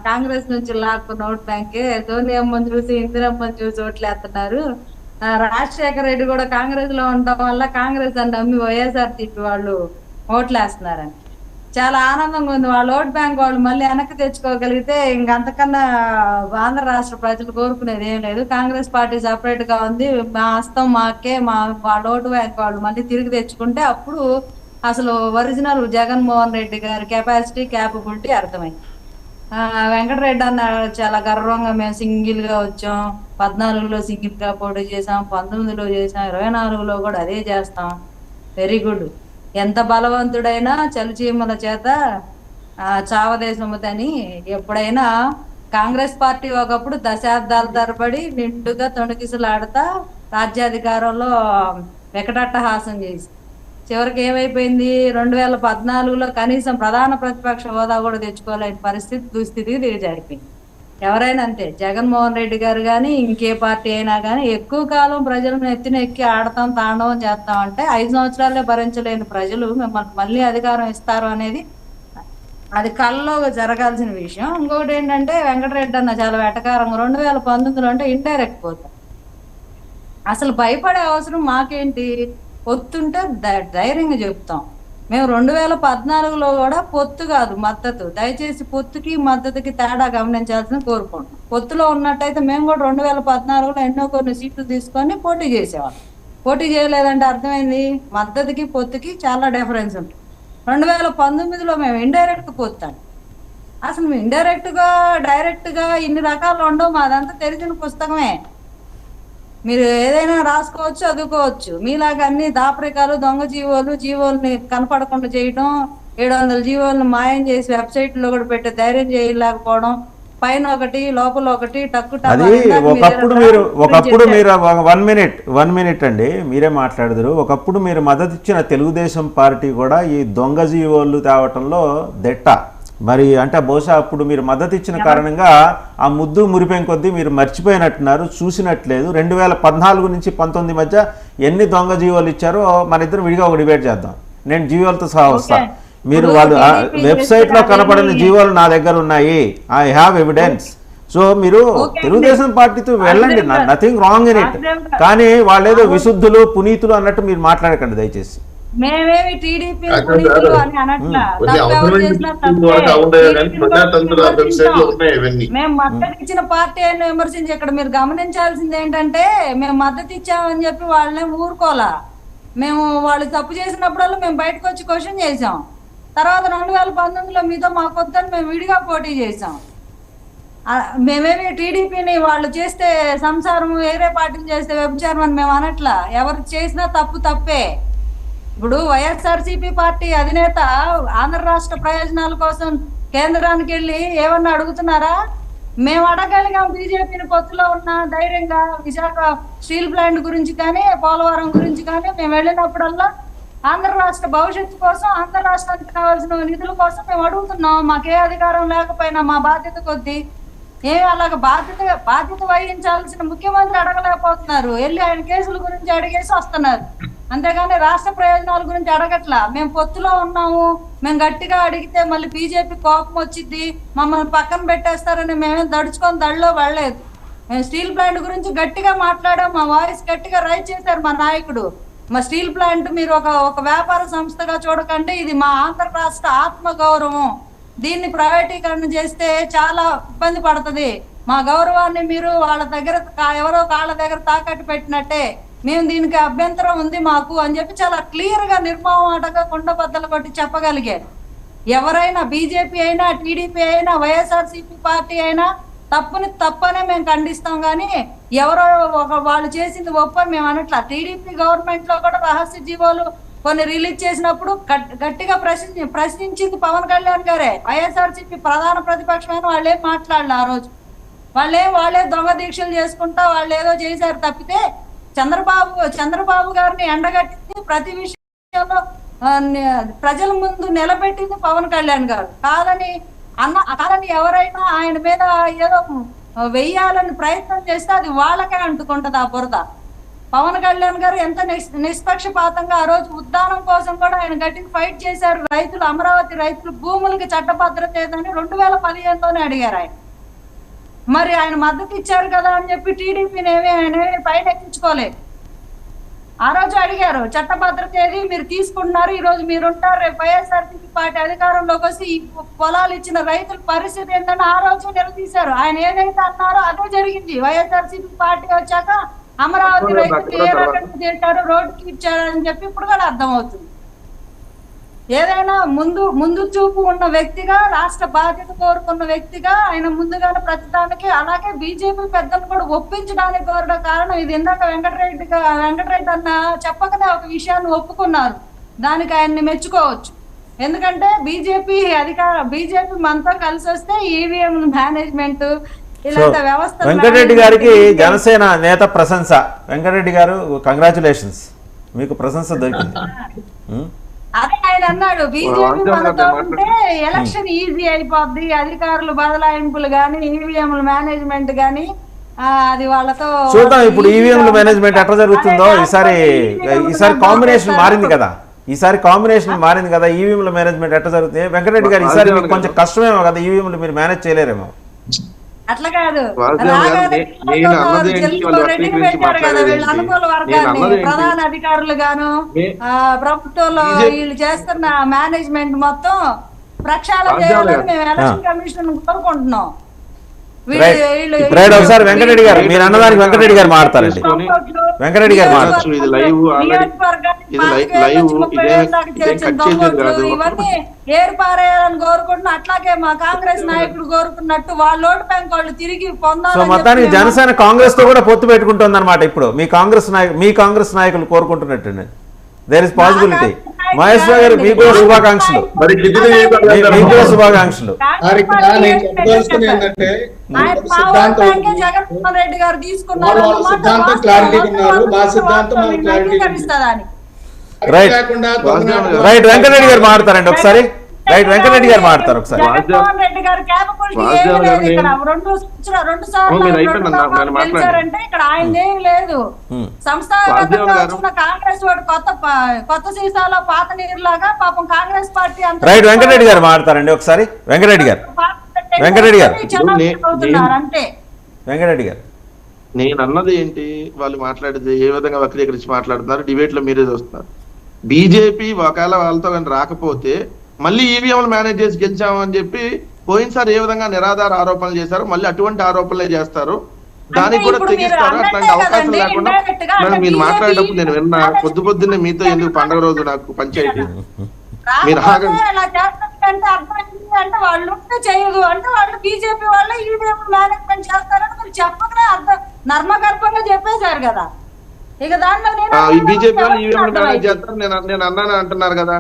కాంగ్రెస్ నుంచి లాక్కున్న ఓట్ బ్యాంకే, సోనియమ్మని చూసి ఇందిరమ్మని చూసి ఓట్లు వేస్తున్నారు. రాజశేఖర రెడ్డి కూడా కాంగ్రెస్ లో ఉండటం వల్ల కాంగ్రెస్ అని నమ్మి వైఎస్ఆర్సీపీ వాళ్ళు ఓట్లు వేస్తున్నారని. చాలా ఆనందంగా ఉంది. వాళ్ళ ఓట్ బ్యాంక్ వాళ్ళు మళ్ళీ వెనక్కి తెచ్చుకోగలిగితే ఇంకంతకన్నా ఆంధ్ర రాష్ట్ర ప్రజలు కోరుకునేది ఏం లేదు. కాంగ్రెస్ పార్టీ సపరేట్ గా ఉంది, మా హస్తం మాకే, వాళ్ళ ఓటు బ్యాంక్ వాళ్ళు మళ్ళీ తిరిగి తెచ్చుకుంటే అప్పుడు అసలు ఒరిజినల్ జగన్మోహన్ రెడ్డి గారి కెపాసిటీ, క్యాపబిలిటీ అర్థమైంది. వెంకటరెడ్డి అన్న చాలా గర్వంగా మేము సింగిల్ గా వచ్చాం, 14లో సింగిల్ గా పోటీ చేసాం, 19లో చేసాం, 24లో కూడా అదే చేస్తాం. Very good. ఎంత బలవంతుడైనా చలిచీమల చేత చావదేశముతని. ఎప్పుడైనా కాంగ్రెస్ పార్టీ ఒకప్పుడు దశాబ్దాల తరబడి నిండుగా తొణికిసలాడుతా రాజ్యాధికారంలో వికటట్టహాసం చేసి చివరికి ఏమైపోయింది, 2014లో కనీసం ప్రధాన ప్రతిపక్ష హోదా కూడా తెచ్చుకోలేని దుస్థితికి దిగజారిపోయింది. ఎవరైనా అంతే, జగన్మోహన్ రెడ్డి గారు కానీ ఇంకే పార్టీ అయినా కానీ ఎక్కువ కాలం ప్రజలను ఎత్తిన ఎక్కి ఆడతాం, తాండవం చేస్తాం అంటే 5 సంవత్సరాలే భరించలేని ప్రజలు మిమ్మల్ని మళ్ళీ అధికారం ఇస్తారు అనేది అది కళ్ళలో జరగాల్సిన విషయం. ఇంకోటి ఏంటంటే వెంకటరెడ్డి అన్న చాలా వెటకారంగా 2019లో అంటే ఇండైరెక్ట్ పోతాం. అసలు భయపడే అవసరం మాకేంటి, పొత్తుంటే ధైర్యంగా చెప్తాం. మేము 2014లో కూడా పొత్తు కాదు మద్దతు. దయచేసి పొత్తుకి మద్దతుకి తేడా గమనించాల్సిన కోరుకుంటున్నాం. పొత్తులో ఉన్నట్టయితే మేము కూడా 2014లో ఎన్నో కొన్ని సీట్లు తీసుకొని పోటీ చేసేవాళ్ళం. పోటీ చేయలేదంటే అర్థమైంది, మద్దతుకి పొత్తుకి చాలా డిఫరెన్స్ ఉంటుంది. 2019లో మేము ఇండైరెక్ట్ పొత్తాం. అసలు మేము ఇండైరెక్ట్ గా డైరెక్ట్ గా ఇన్ని రకాలు ఉండవు, మాదంతా తెలిసిన పుస్తకమే. మీరు ఏదైనా రాసుకోవచ్చు, చదువుకోవచ్చు. మీలాగా అన్ని దాపరికాలు, దొంగ జీవోల్ని కనపడకుండా చేయడం, 700 జీవోలను మాయం చేసి వెబ్సైట్ లో కూడా పెట్టే ధైర్యం చేయలేకపోవడం, పైన ఒకటి లోపల ఒకటి అది ఒకప్పుడు మీరు 1 మినిట్ అండి మీరే మాట్లాడదురు. ఒకప్పుడు మీరు మద్దతు ఇచ్చిన తెలుగుదేశం పార్టీ కూడా ఈ దొంగ జీవోలు తేవటంలో దెట్ట. మరి అంటే బహుశా అప్పుడు మీరు మద్దతు ఇచ్చిన కారణంగా ఆ ముద్దు మురిపోయిన కొద్దీ మీరు మర్చిపోయినట్టున్నారు, చూసినట్లేదు. 2014 నుంచి 19 మధ్య ఎన్ని దొంగ జీవోలు ఇచ్చారో మన ఇద్దరు విడిగా ఒక డిబేట్ చేద్దాం. నేను జీవోలతో సహా వస్తా. మీరు వాళ్ళు వెబ్సైట్లో కనపడిన జీవోలు నా దగ్గర ఉన్నాయి, ఐ హ్యావ్ ఎవిడెన్స్. సో మీరు తెలుగుదేశం పార్టీతో వెళ్ళండి, నథింగ్ రాంగ్ ఇన్ ఇట్. కానీ వాళ్ళేదో విశుద్ధులు పునీతులు అన్నట్టు మీరు మాట్లాడకండి దయచేసి. మేమేమి టీడీపీ మేము మద్దతు ఇచ్చిన పార్టీ అయినా విమర్శించి ఇక్కడ మీరు గమనించాల్సింది ఏంటంటే మేము మద్దతు ఇచ్చామని చెప్పి వాళ్ళని ఊరుకోలా. మేము వాళ్ళు తప్పు చేసినప్పుడల్లా మేము బయటకు వచ్చి క్వశ్చన్ చేసాం. తర్వాత 2019లో మీతో మాకొద్దని మేము విడిగా పోటీ చేసాం. మేమేమి టీడీపీని వాళ్ళు చేస్తే సంసారం వేరే పార్టీలు చేస్తే వ్యభిచారం అని మేము అనట్లా. ఎవరు చేసినా తప్పే. ఇప్పుడు వైఎస్ఆర్సీపీ పార్టీ అధినేత ఆంధ్ర రాష్ట్ర ప్రయోజనాల కోసం కేంద్రానికి వెళ్ళి ఏమన్నా అడుగుతున్నారా? మేము అడగలిగాం బీజేపీని పొత్తులో ఉన్న ధైర్యంగా. విశాఖ స్టీల్ ప్లాంట్ గురించి కానీ పోలవరం గురించి కానీ మేము వెళ్ళినప్పుడల్లా ఆంధ్ర రాష్ట్ర భవిష్యత్తు కోసం, ఆంధ్ర రాష్ట్రానికి కావాల్సిన నిధుల కోసం మేము అడుగుతున్నాం. మాకే అధికారం లేకపోయినా మా బాధ్యత కొద్దీ అలాగ బాధ్యత వహించాల్సిన ముఖ్యమంత్రి అడగలేకపోతున్నారు. వెళ్ళి ఆయన కేసుల గురించి అడిగేసి వస్తున్నారు. అంతేగాని రాష్ట్ర ప్రయోజనాల గురించి అడగట్లా. మేము పొత్తులో ఉన్నాము, మేము గట్టిగా అడిగితే మళ్ళీ బీజేపీ కోపం వచ్చింది, మమ్మల్ని పక్కన పెట్టేస్తారని మేమేం దడుచుకొని దడిలో పడలేదు. మేము స్టీల్ ప్లాంట్ గురించి గట్టిగా మాట్లాడాం, మా వాయిస్ గట్టిగా రైజ్ చేశారు మా నాయకుడు. మా స్టీల్ ప్లాంట్ మీరు ఒక వ్యాపార సంస్థగా చూడకండి, ఇది మా ఆంధ్ర రాష్ట్ర ఆత్మ గౌరవం, దీన్ని ప్రైవేటీకరణ చేస్తే చాలా ఇబ్బంది పడుతుంది, మా గౌరవాన్ని మీరు వాళ్ళ దగ్గర ఎవరో కాళ్ళ దగ్గర తాకట్టు పెట్టినట్టే, మేము దీనికి అభ్యంతరం ఉంది మాకు అని చెప్పి చాలా క్లియర్ గా నిర్మమాటంగా కుండబద్దలు కొట్టి చెప్పగలిగారు. ఎవరైనా బీజేపీ అయినా టీడీపీ అయినా వైఎస్ఆర్సీపీ పార్టీ అయినా తప్పనే మేము ఖండిస్తాం, కానీ ఎవరో వాళ్ళు చేసింది ఒప్పని మేము అనట్లా. టీడీపీ గవర్నమెంట్ లో కూడా రహస్య జీవోలు కొన్ని రిలీజ్ చేసినప్పుడు గట్టిగా ప్రశ్నించింది పవన్ కళ్యాణ్ గారే. వైఎస్ఆర్సీపీ ప్రధాన ప్రతిపక్షమైన వాళ్ళేం మాట్లాడలే ఆ రోజు. వాళ్ళే దొంగ దీక్షలు చేసుకుంటా వాళ్ళు ఏదో చేశారు తప్పితే చంద్రబాబు గారిని ఎండగట్టింది, ప్రతి విషయంలో ప్రజల ముందు నిలబెట్టింది పవన్ కళ్యాణ్ గారు. కాదని ఎవరైనా ఆయన మీద ఏదో వెయ్యాలని ప్రయత్నం చేస్తే అది వాళ్ళకే అంటుకుంటది ఆ బురద. పవన్ కళ్యాణ్ గారు ఎంత నిష్పక్షపాతంగా ఆ రోజు ఉద్దానం కోసం కూడా ఆయన గట్టిగా ఫైట్ చేశారు. రైతులు, అమరావతి రైతులు భూములకి చట్టభద్రత ఏదని 2015లోనే అడిగారు ఆయన. మరి ఆయన మద్దతు ఇచ్చారు కదా అని చెప్పి టీడీపీని ఆయన పైన ఎక్కించుకోలేదు. ఆ రోజు అడిగారు చట్టభద్రత ఏది, మీరు తీసుకుంటున్నారు, ఈ రోజు మీరుంటారు, రేపు వైఎస్ఆర్సీపీ పార్టీ అధికారంలోకి వచ్చి ఈ పొలాలు ఇచ్చిన రైతుల పరిస్థితి ఏంటని ఆ రోజు నిలదీశారు. ఆయన ఏదైతే అన్నారో అదే జరిగింది. వైఎస్ఆర్సీపీ పార్టీ వచ్చాక అమరావతి రైతులు ఏ రకంగా చేశారు, రోడ్డుకి ఇచ్చారని చెప్పి ఇప్పుడు కూడా అర్థమవుతుంది. ఏదైనా ముందు చూపు ఉన్న వ్యక్తిగా, రాష్ట్ర బాధ్యత కోరుకున్న వ్యక్తిగా ఆయన ముందుగానే ప్రతిదానికి, అలాగే బీజేపీ పెద్దలు కూడా ఒప్పించడానికి కోరడం కారణం ఇది. ఇందాక వెంకటరెడ్డి అన్న చెప్పకనే ఒక విషయాన్ని ఒప్పుకున్నారు, దానికి ఆయన్ని మెచ్చుకోవచ్చు. ఎందుకంటే బీజేపీ మనతో కలిసి వస్తే ఈవీఎం మేనేజ్మెంట్ ఇలాంటి వ్యవస్థ. వెంకటరెడ్డి గారికి జనసేన నేత ప్రశంస. వెంకటరెడ్డి గారు కంగ్రాచులేషన్స్, మీకు ప్రశంస దొరికింది. అదే ఆయన అన్నాడు, బీజేపీ మనతో ఉంటే ఎలక్షన్ ఈజీ అయిపోద్ది, అధికారులు బదలాయింపులు గాని ఈవీఎంల మేనేజ్మెంట్ గాని అది వాళ్ళతో చూద్దాం. ఇప్పుడు ఈవీఎంల మేనేజ్మెంట్ ఎట్లా జరుగుతుందో ఈసారి కాంబినేషన్ మారింది కదా, ఈవీఎంల మేనేజ్మెంట్ ఎట్లా జరుగుతుంది? వెంకటరెడ్డి గారు ఈసారి మీకు కొంచెం కష్టమేమో కదా, ఈవీఎంలు మీరు మేనేజ్ చేయలేరేమో. అట్లా కాదు, ప్రధాన అధికారులు గాను ప్రభుత్వంలో వీళ్ళు చేస్తున్న మేనేజ్మెంట్ మొత్తం ప్రక్షాళన చేయాలని మేము ఎలక్షన్ కమిషన్ కోరుకుంటున్నాం. ఒకసారి వెంకటరెడ్డి గారు మీరు అన్నదానికి వెంకటరెడ్డి గారు మాట్లాడారండి. వెంకటరెడ్డి గారు ఇవన్నీ ఏర్పారేయాలని కోరుకుంటున్నా. అట్లాగే మా కాంగ్రెస్ నాయకుడు కోరుకున్నట్టు వాళ్ళ ఓటు బ్యాంక్ వాళ్ళు తిరిగి పొందాలి. సో మొత్తానికి జనసేన కాంగ్రెస్ తో కూడా పొత్తు పెట్టుకుంటుంది అనమాట. ఇప్పుడు మీ కాంగ్రెస్ నాయకులు కోరుకుంటున్నట్టు దేర్ ఇస్ పాసిబిలిటీ. మహేష్ గారు మీకు కూడా శుభాకాంక్షలు. జగన్మోహన్ రెడ్డి గారు తీసుకున్నారు. రైట్ వెంకటరెడ్డి గారు మాట్లాడతారండి ఒకసారి. వెంకటరెడ్డి గారు మాట్లాడతారు ఒకసారి. జగన్మోహన్ రెడ్డి గారు క్యాపబిలిటీ ఏమీ లేదు ఇక్కడ. 2 సార్లు గెలిచారంటే ఇక్కడ ఆయన ఏమి లేదు. సంస్థాగతంగా వచ్చిన కాంగ్రెస్ వాడు కొత్త సీసాలో పాత నీరులాగా పాపం కాంగ్రెస్ పార్టీ అంతా. రైట్ వెంకటరెడ్డి గారు మాట్లాడతారండి ఒకసారి. వెంకటరెడ్డి గారు అంతే. వెంకటరెడ్డి గారు నేను అన్నది ఏంటి, వాళ్ళు మాట్లాడేది ఏ విధంగా వక్రీకరించి మాట్లాడుతున్నారు, డిబేట్ లో మీరే చూస్తున్నారు. బీజేపీ ఒకవేళ వాళ్ళతో కానీ రాకపోతే మళ్ళీ ఈవీఎంలు మేనేజ్ చేసి గెలిచామని చెప్పి పోయినసారి ఏ విధంగా నిరాధార ఆరోపణలు చేశారు, మళ్ళీ అటువంటి ఆరోపణలే చేస్తారు, దానికి కూడా తెగిస్తారు. అట్లాంటి అవకాశం లేకుండా మీరు మాట్లాడేటప్పుడు నేను విన్నా, పొద్దున్నే మీతో ఎందుకు పండుగ రోజు నాకు పంచాయతీ మీరు అంటే వాళ్ళు చేయదు అంటే వాళ్ళు బీజేపీ వాళ్ళు ఈవీఎం మేనేజ్మెంట్ చేస్తారని మీరు చెప్పకనే అర్థం నర్మగర్భంగా చెప్పేశారు కదా. ఇక దాంట్లో బీజేపీ వాళ్ళు ఈవీఎం మేనేజ్ చేస్తారు నేను అన్నాను అంటున్నారు కదా.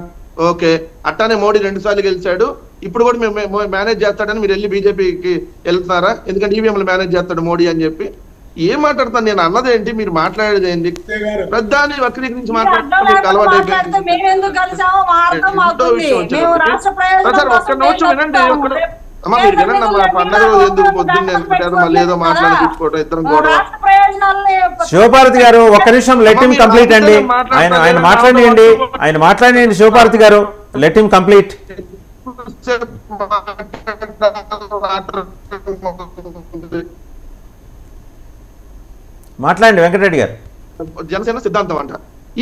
ఓకే, అట్టానే మోడీ 2 సార్లు గెలిచాడు, ఇప్పుడు కూడా మేము మేనేజ్ చేస్తాడని మీరు వెళ్ళి బీజేపీకి వెళ్తున్నారా? ఎందుకంటే ఈవీఎంలు మేనేజ్ చేస్తాడు మోడీ అని చెప్పి ఏం మాట్లాడతాను? నేను అన్నది ఏంటి, మీరు మాట్లాడేది ఏంటి? ప్రధాని వక్రీకరించి మాట్లాడుతున్నారు, అలవాటు అయిపోయింది. ఒక్క నిమిషం వినండి, అమ్మా మీరు వినండి అమ్మా. పండుగ రోజు ఎందుకు పొద్దున్నే ఎందుకు మళ్ళీ ఏదో మాట్లాడుకోవడం ఇద్దరం గొడవ. శివపార్వతి గారు ఒక్క నిమిషం, లెట్ హిమ్ కంప్లీట్ అండి. ఆయన మాట్లాడండి శివపార్వతి గారు, లెట్ హిమ్ కంప్లీట్. మాట్లాడండి వెంకటరెడ్డి గారు. జనసేన సిద్ధాంతం అంట.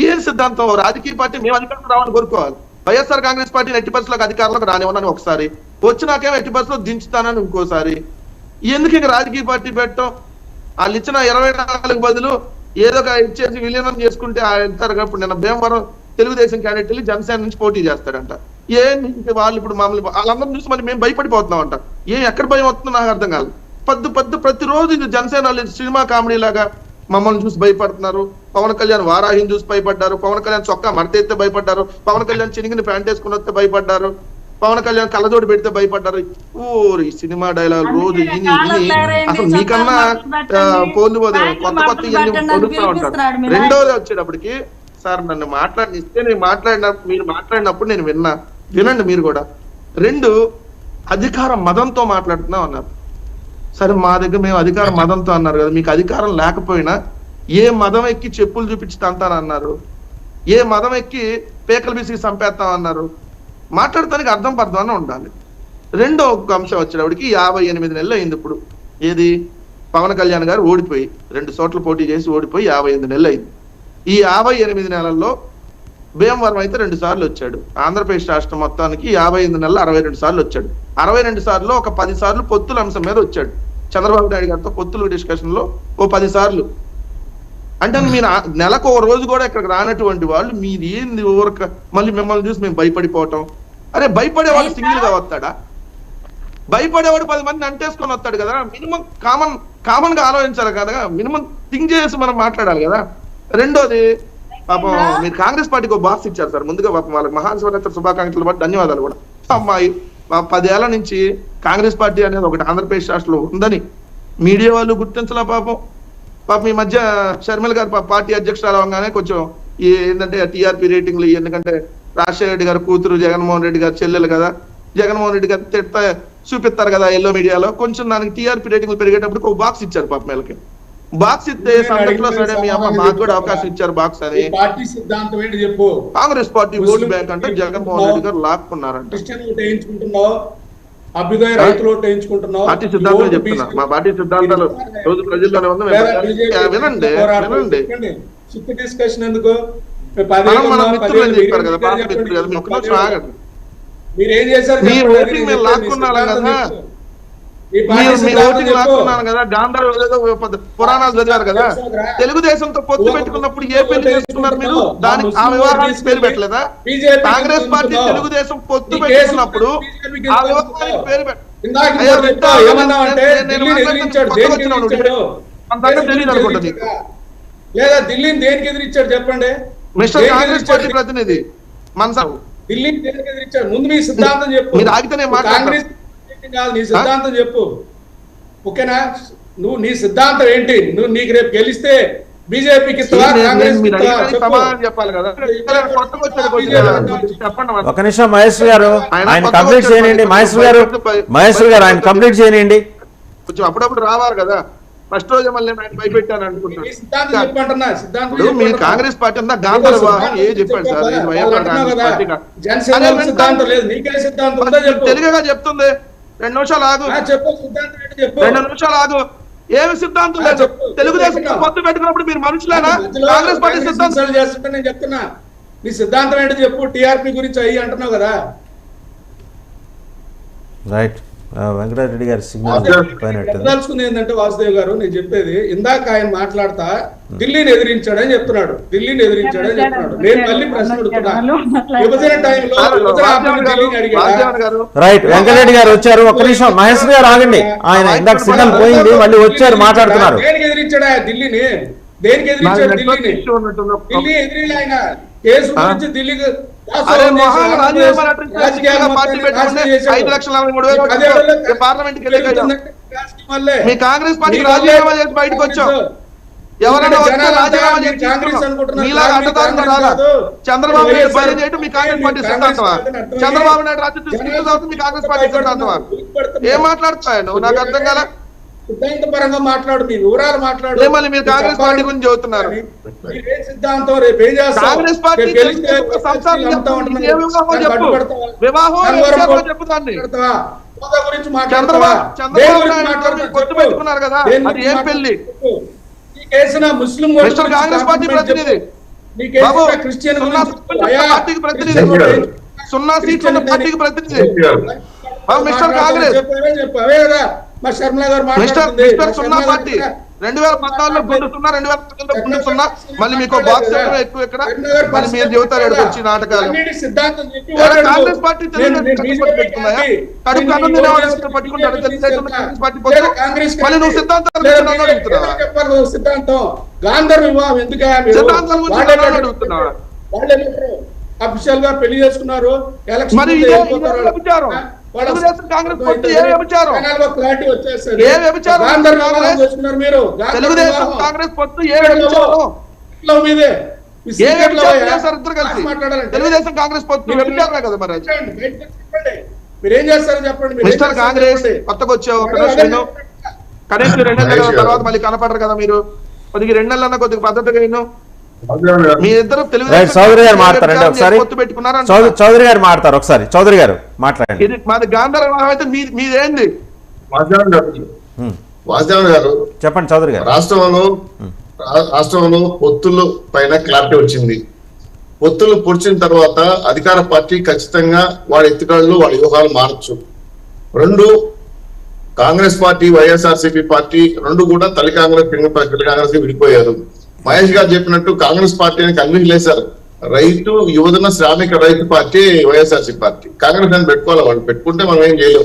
ఏం సిద్ధాంతం? రాజకీయ పార్టీ మేము అధికారం రావాలని కోరుకోవాలి. వైఎస్ఆర్ కాంగ్రెస్ పార్టీని ఎట్టి పరిస్థితులకు అధికారంలోకి రానివ్వనని ఒకసారి, వచ్చినాకేమో ఎట్టి పరిస్థితుల్లో దించుతానని ఇంకోసారి. ఎందుకు ఇంకా రాజకీయ పార్టీ పెట్టడం? వాళ్ళు ఇచ్చిన 24 బదులు ఏదో ఒక ఇచ్చేసి విలీనం చేసుకుంటే వెళ్తారు. ఇప్పుడు నిన్న భీమవరం తెలుగుదేశం క్యాండిడేట్ వెళ్ళి జనసేన నుంచి పోటీ చేస్తాడంట. వాళ్ళు ఇప్పుడు మమ్మల్ని వాళ్ళందరం చూసి మరి మేము భయపడిపోతున్నాం అంట. ఎక్కడ భయం వస్తుందో నాకు అర్థం కాదు. ప్రతిరోజు ఇది జనసేన సినిమా కామెడీ లాగా మమ్మల్ని చూసి భయపడుతున్నారు. పవన్ కళ్యాణ్ వారాహిని చూసి భయపడ్డారు, పవన్ కళ్యాణ్ చొక్కా మడతెత్తే భయపడ్డారు, పవన్ కళ్యాణ్ చినిగిన ప్యాంట్ వేసుకుని వస్తే భయపడ్డారు, పవన్ కళ్యాణ్ కళ్ళజోడు పెడితే భయపడ్డారు. ఓరి సినిమా డైలాగ్ రోజు ఇని అసలు మీకన్నా పోలిపోదు కొత్త ఇవన్నీ పొందుతూ ఉంటారు. రెండోది వచ్చేటప్పటికి సార్ నన్ను మాట్లాడిస్తే నేను మీరు మాట్లాడినప్పుడు నేను వినండి మీరు కూడా. 2 అధికార మదంతో మాట్లాడుతున్నాం అన్నారు. సరే మా దగ్గర మేము అధికార మదంతో అన్నారు కదా, మీకు అధికారం లేకపోయినా ఏ మదం ఎక్కి చెప్పులు చూపించి తంతానన్నారు, ఏ మదం ఎక్కి పేకలు బిసికి చంపేస్తాం అన్నారు. మాట్లాడటానికి అర్థం పర్థం ఉండాలి. రెండో ఒక అంశం వచ్చేటప్పటికి 58 నెలలు అయింది. ఇప్పుడు ఏది పవన్ కళ్యాణ్ గారు ఓడిపోయి 2 చోట్ల పోటీ చేసి ఓడిపోయి 58 నెలలు అయింది. ఈ 58 నెలల్లో భీమవరం అయితే 2 సార్లు వచ్చాడు. ఆంధ్రప్రదేశ్ రాష్ట్రం మొత్తానికి 58 నెలలు 62 సార్లు వచ్చాడు. 62 సార్లు ఒక 10 సార్లు పొత్తుల అంశం మీద వచ్చాడు. చంద్రబాబు నాయుడు గారితో పొత్తుల డిస్కషన్ లో ఓ 10 సార్లు. అంటే మీరు నెలకు ఒక రోజు కూడా ఇక్కడికి రానటువంటి వాళ్ళు మీరు ఏంది ఊరక మళ్ళీ మిమ్మల్ని చూసి మేము భయపడిపోవటం. అరే భయపడేవాడు సింగిల్ గా వస్తాడా? భయపడేవాడు 10 మందిని అంటేసుకొని వస్తాడు కదా. మినిమం కామన్ గా ఆలోచించాలి కదా, మినిమం థింక్ చేసి మనం మాట్లాడాలి కదా. రెండోది పాపం మీరు కాంగ్రెస్ పార్టీకి ఒక బాక్స్ ఇచ్చారు సార్. ముందుగా పాపం వాళ్ళకి మహాశివరాత్రి శుభాకాంక్షలు బట్టి ధన్యవాదాలు కూడా. అమ్మాయి 10 ఏళ్ల నుంచి కాంగ్రెస్ పార్టీ అనేది ఒకటి ఆంధ్రప్రదేశ్ రాష్ట్రంలో ఉందని మీడియా వాళ్ళు గుర్తించలే. పాపం ఈ మధ్య షర్మిల గారు పార్టీ అధ్యక్షురాలు అవగానే కొంచెం ఏంటంటే టీఆర్పీ రేటింగ్లు, ఎందుకంటే రాజశేఖర రెడ్డి గారు కూతురు, జగన్మోహన్ రెడ్డి గారు చెల్లెలు కదా, జగన్మోహన్ రెడ్డి గారు చూపిస్తారు కదా ఎల్లో మీడియాలో, కొంచెం దానికి టీఆర్పీ రేటింగ్లు పెరిగేటప్పుడు ఒక బాక్స్ ఇచ్చారు పాపం వీళ్ళకి. బాక్స్ ఇస్తే సందర్భంలో సరే మీ అమ్మ మాకు కూడా అవకాశం ఇచ్చారు బాక్స్ అని. పార్టీ సిద్ధాంతం ఏంటి చెప్పు? కాంగ్రెస్ పార్టీ ఓటు బ్యాంక్ అంటే జగన్మోహన్ రెడ్డి గారు లాక్కున్నారంట. అభ్యుదయ రైతులు ఓటు వేయించుకుంటున్నావు. పార్టీ సిద్ధాంతాలు చెప్తున్నా, మా పార్టీ సిద్ధాంతాలు రోజు ప్రజల్లోనే ఉంది. వినండి డిస్కషన్ ఎందుకు? చెప్పారు కదా పార్టీ మిత్రులు కదా, ఒక్క నిమిషం ఆగండి. మీరేం చేశారు? మీ ఓటింగ్ మేము లాక్కున్నాను కదా, మీ ఓటింగ్ లాక్కున్నాను కదా. గాంధార్ పురాణాలు చదివారు కదా. తెలుగుదేశంతో పొత్తు పెట్టుకున్నప్పుడు ఏ పెళ్లి చేసుకున్నారు మీరు? దానికి ఆ వివాహానికి పేరు పెట్టలేదా? కాంగ్రెస్ పార్టీ తెలుగుదేశం పొత్తు పెట్టుకున్నప్పుడు ఆ వివాహానికి పేరు తెలియదు అనుకుంటుంది లేదా ఢిల్లీని దేనికి ఎదిరించాడు చెప్పండి? మిస్టర్ కాంగ్రెస్ పార్టీ ప్రతినిధి మనసాబు ఢిల్లీని దేనికి ఎదిరించాడు? ముందు మీ సిద్ధాంతం చెప్పు. మీరు ఆగితేనే కాంగ్రెస్ కాదు, నీ సిద్ధాంతం చెప్పు. ఓకేనా? నువ్వు నీ సిద్ధాంతం ఏంటి? నీకు రేపు గెలిస్తే బీజేపీకి ఒక నిమిషం మహేష్ గారు ఆయన కంప్లీట్ చేయనండి. మహేశ్వర్ గారు ఆయన కంప్లీట్ చేయనండి. కొంచెం అప్పుడప్పుడు రావాలి కదా. ఫస్ట్ రోజు మళ్ళీ ఆయన భయపెట్టాను అనుకుంటున్నాను. మీరు కాంగ్రెస్ పార్టీ అంతా గాంధీ వివాహం ఏ చెప్పాడు సార్? తెలుగుగా చెప్తుంది. 2 నిమిషాలు ఆగు, 2 నిమిషాలు ఆగు. ఏమి సిద్ధాంతం లేదు. తెలుగుదేశం పొత్తు పెట్టుకున్నప్పుడు మీరు మనుషులేనా? కాంగ్రెస్ పార్టీ సిద్ధాంతం చేస్తుంటే నేను చెప్తున్నా, నీ సిద్ధాంతం ఏంటో చెప్పు. టీఆర్పీ గురించి అయ్యి అంటున్నావు కదా. రైట్. వెంకటరెడ్డి గారి సిగ్నల్ తెలుసుకుంది ఏంటంటే వాసుదేవ్ గారు నేను చెప్పేది, ఇందాక ఆయన మాట్లాడతా ఢిల్లీని ఎదిరించాడని చెప్తున్నాడు. ఢిల్లీని ఎదిరించాడని చెప్తున్నాడు. నేను మళ్ళీ ప్రశ్న అడుగుతున్నాను. విభజన టైంలో రైట్. వెంకటరెడ్డి గారు వచ్చారు. ఒక్క నిమిషం మహేష్ గారు ఆగండి. ఆయన ఇందాక సిగ్నల్ పోయింది, మళ్ళీ వచ్చారు మాట్లాడుతున్నారు. దేనికి ఎదిరించాడా ఢిల్లీని? దేనికి ఎదిరించాడు ఢిల్లీని? ఢిల్లీ ఎదిరి ఆయన కేసు గురించి ఢిల్లీకి మీ కాంగ్రెస్ పార్టీ రాజీనామా చేసి బయటకు వచ్చాం. ఎవరైనా వస్తే రాజీనామా చేసి మీలాగా అడ్డదారులు రాలా. చంద్రబాబు నాయుడు బయలు చేయడం మీ కాంగ్రెస్ పార్టీ సిద్ధాంతమా? చంద్రబాబు నాయుడు రాజ్యం తీసుకుంటే మీ కాంగ్రెస్ పార్టీ సిద్ధాంతమా? ఏం మాట్లాడుతావు నువ్వు? నాకు అర్థం కదా. సిద్ధాంతపరంగా మాట్లాడు, మీ వివరాలు మాట్లాడు. మళ్ళీ మీరు కాంగ్రెస్ పార్టీ గురించి చెబుతున్నారు. సిద్ధాంతం రేపు ఏం చేస్తారు? కాంగ్రెస్ పార్టీ చంద్రబాబు నాయుడు పొత్తు పెట్టుకున్నారు కదా, అది ఏం పెళ్లి? కేసిన ముస్లిం మిస్టర్ కాంగ్రెస్ పార్టీ ప్రతినిధి బాబు, క్రిస్టియన్ సున్నా సీట్లు ఉన్న పార్టీకి ప్రతినిధి, సున్నా సీట్లు ఉన్న పార్టీకి ప్రతినిధి బాబు, మిస్టర్ కాంగ్రెస్ చెప్పవే కదా మా శర్మిల గారు మాట్లాడుతుంది. మిస్టర్ సున్నా పార్టీ 2014లో గుండు సున్నా, 2014లో గుండు సున్నా, మళ్ళీ మీకు బాక్స్ ఎక్కువ ఇక్కడ, మళ్ళీ మీరు చెబుతారు ఎక్కడికి వచ్చి నాటకాలు. సిద్ధాంతం కాంగ్రెస్ పార్టీ పెట్టుకున్నాయా? కడుపు అన్నం తినేవాళ్ళు పట్టుకుంటారు తెలుగుదేశం కాంగ్రెస్ పార్టీ పొత్తు. మళ్ళీ నువ్వు సిద్ధాంతాలు అడుగుతున్నావా? చెప్పారు సిద్ధాంతం గాంధర్ వివాహం ఎందుకు సిద్ధాంతాల గురించి అడుగుతున్నావా? అఫీషియల్ గా పెళ్లి చేసుకున్నారు. మరి ఇదే విచారం తెలుగుదేశం కాంగ్రెస్ పొత్తు ఏ వ్యభిచారం? క్లారిటీ వచ్చేస్తారు. ఏ వ్యభిచారం? గాంధర్ వివాహం చేసుకున్నారు మీరు. తెలుగుదేశం కాంగ్రెస్ పొత్తు ఏ వ్యభిచారం? మీదే ఏ వ్యభిచారం చేశారు ఇద్దరు కలిసి? తెలుగుదేశం కాంగ్రెస్ పొత్తు వ్యభిచారమే కదా మరి. మీరేం చేస్తారో చెప్పండి. మిస్టర్ కాంగ్రెస్ కొత్తగా వచ్చావు, ఒక నిమిషం కనీసం 2 నెలల తర్వాత మళ్ళీ కనపడరు కదా మీరు. కొద్దిగా 2 నెలలన్నా కొద్దిగా పద్ధతిగా అయినా మీ ఇద్దరు చౌదరి గారు మాట్లాడండి ఒకసారి. చౌదరి గారు మాట్లాడతారు ఒకసారి. చౌదరి గారు మాట్లాడండి. ఇది మాది గాంధార వివాహం అయితే మీదేంది? వాసుదేవన్ గారు చెప్పండి చౌదరి గారు. రాష్ట్రంలో పొత్తుల పైన క్లారిటీ వచ్చింది. పొత్తులు పొడిచిన తర్వాత అధికార పార్టీ ఖచ్చితంగా వాడి ఎత్తుకాళ్ళు వాడి వ్యూహాలు మారచ్చు. 2 కాంగ్రెస్ పార్టీ వైఎస్ఆర్సీపీ పార్టీ 2 కూడా తల్లి కాంగ్రెస్ విడిపోయారు. మహేష్ గారు చెప్పినట్టు కాంగ్రెస్ పార్టీని కన్విన్స్ చేశారు. రైతు యువజన శ్రామిక రైతు పార్టీ వైఎస్ఆర్సీ పార్టీ. కాంగ్రెస్ అని పెట్టుకోవాలి, వాళ్ళు పెట్టుకుంటే మనం ఏం చేయలేం.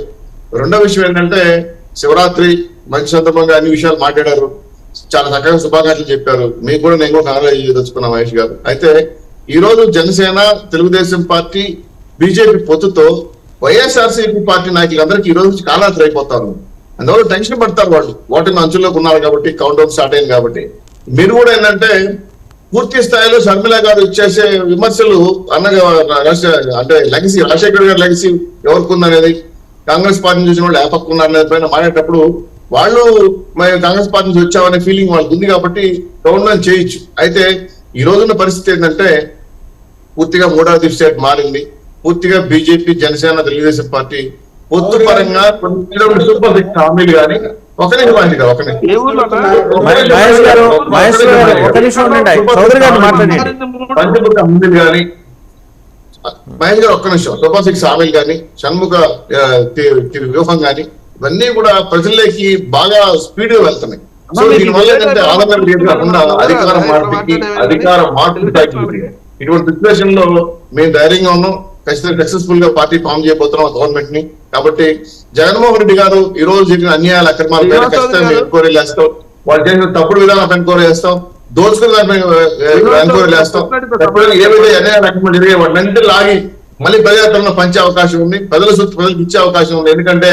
రెండో విషయం ఏంటంటే శివరాత్రి మంచి సందర్భంగా అన్ని విషయాలు మాట్లాడారు, చాలా చక్కగా శుభాకాంక్షలు చెప్పారు. మీకు కూడా నేను కూడా కాంగ్రెస్ తెచ్చుకున్నా మహేష్ గారు. అయితే ఈ రోజు జనసేన, తెలుగుదేశం పార్టీ, బీజేపీ పొత్తుతో వైఎస్ఆర్సీపీ పార్టీ నాయకులందరికీ ఈ రోజు కాలాంతరం అయిపోతారు. అందువల్ల టెన్షన్ పడతారు వాళ్ళు. ఓటమి అంచుల్లోకి ఉన్నారు కాబట్టి, కౌంట్ డౌన్ స్టార్ట్ అయింది కాబట్టి. మీరు కూడా ఏంటంటే పూర్తి స్థాయిలో షర్మిల గారు ఇచ్చేసే విమర్శలు అంటే లెగసీ, రాజశేఖర్ గారి లెగసీ ఎవరికి ఉందనేది, కాంగ్రెస్ పార్టీ చూసిన వాళ్ళు ఏపక్కున్నారనేది పైన మాట్లాడేటప్పుడు వాళ్ళు మేము కాంగ్రెస్ పార్టీ నుంచి వచ్చామనే ఫీలింగ్ వాళ్ళకి ఉంది కాబట్టి గవర్నమెంట్ చేయొచ్చు. అయితే ఈ రోజున్న పరిస్థితి ఏంటంటే పూర్తిగా 3వ స్టేట్ మారింది. పూర్తిగా బీజేపీ, జనసేన, తెలుగుదేశం పార్టీ పొత్తు పరంగా కొన్ని సూపర్ సిక్స్ హామీలు కానీ చౌదరి గారు మాట్లాడండి. పంచముఖ హామీలు కానీ, మహేష్ గారు ఒక్క నిమిషం, సూపర్ సిక్స్ హామీలు కానీ, షణ్ముఖ వ్యూహం కానీ ఇవన్నీ కూడా ప్రజల్లోకి బాగా స్పీడ్ గా వెళ్తున్నాయి. సో దీనివల్ల ఏంటంటే ఆంధ్రప్రదేశ్ కాకుండా అధికార మార్పు ఇటువంటి సిచ్యువేషన్ లో మేము ధైర్యంగా ఉన్నాం. ఖచ్చితంగా సక్సెస్ఫుల్ గా పార్టీ ఫామ్ చేయబోతున్నాం గవర్నమెంట్ ని. కాబట్టి జగన్మోహన్ రెడ్డి గారు ఈ రోజు జరిగిన అన్యాయాల అక్రమాల పైన ఖచ్చితంగా ఎంక్వైరీలు వేస్తాం. వాళ్ళు చేసిన తప్పుడు విధానాలు ఎంక్వైరీ చేస్తాం, దోచుకున్న ఎంక్వైరీలు వేస్తాం. ఏవైతే అన్యాయాల అక్రమాలు జరిగే వాటిని లాగి మళ్ళీ ప్రజాతరణ పంచే అవకాశం ఉంది, ప్రజల సొత్తు ప్రజలకు ఇచ్చే అవకాశం ఉంది. ఎందుకంటే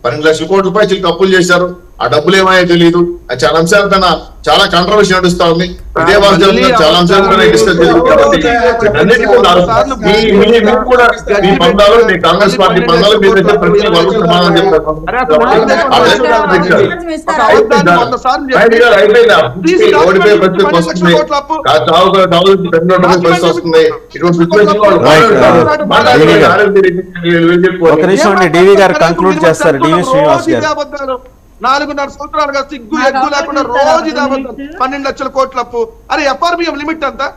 12 లక్షల కోట్ల రూపాయలు అప్పులు చేశారు, ఆ డబ్బులు ఏమాయో తెలియదు. చాలా అంశాల పైన చాలా కాంట్రవర్సీ నడుస్తా ఉంది. ఇదే వాస్తవం చాలా అంశాల పైన డిస్కస్ జరిగింది. మీ పందాలు, మీ కాంగ్రెస్ పార్టీ పందాలు మీరైతే ప్రతి వాళ్ళు సమాధానం చెప్తారు. ఓడిపోయే పరిస్థితి వస్తుంది, పరిస్థితి వస్తుంది. ఇటువంటి సిచ్యువేషన్ లో 4.5 సంవత్సరాలుగా సిగ్గు ఎగ్గు లేకుండా రోజు 12 లక్షల కోట్ల అప్పు. అరే ఎఫ్ఆర్బిఎం లిమిట్ అంతా,